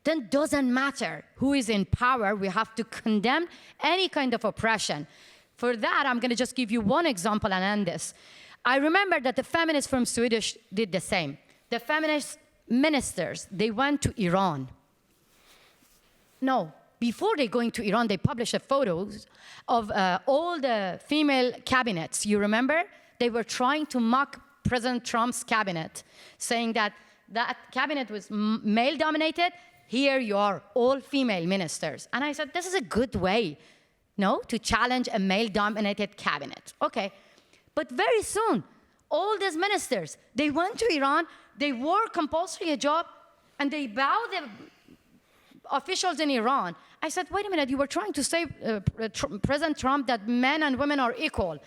then it doesn't matter who is in power. We have to condemn any kind of oppression. For that, I'm going to just give you one example and end this. I remember that the feminists from Swedish did the same. The feminist ministers, they went to Iran. No, before they going to Iran, they published photos of all the female cabinets. You remember? They were trying to mock President Trump's cabinet, saying that that cabinet was male-dominated. Here you are, all female ministers. And I said, this is a good way, no, to challenge a male-dominated cabinet. Okay, but very soon, all these ministers, they went to Iran, they wore compulsory hijab, and they bowed the officials in Iran. I said, wait a minute, you were trying to say, President Trump, that men and women are equal.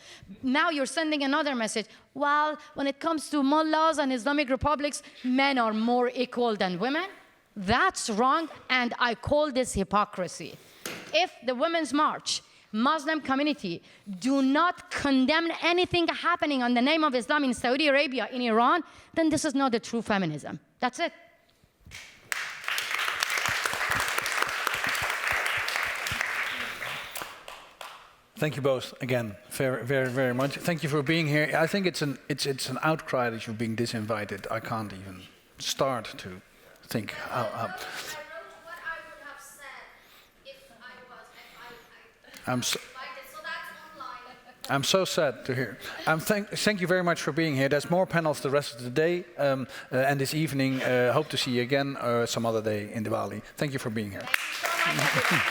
Now you're sending another message. Well, when it comes to mullahs and Islamic republics, men are more equal than women. That's wrong, and I call this hypocrisy. If the Women's March, Muslim community, do not condemn anything happening in the name of Islam in Saudi Arabia, in Iran, then this is not the true feminism. That's it. Thank you both again, very, very, very much. Thank you for being here. I think it's an outcry that you're being disinvited. I can't even start to think how. I wrote what I would have said if I was invited, so that's online. I'm so sad to hear. Thank you very much for being here. There's more panels the rest of the day and this evening. Hope to see you again some other day in Diwali. Thank you for being here. Thank you so much.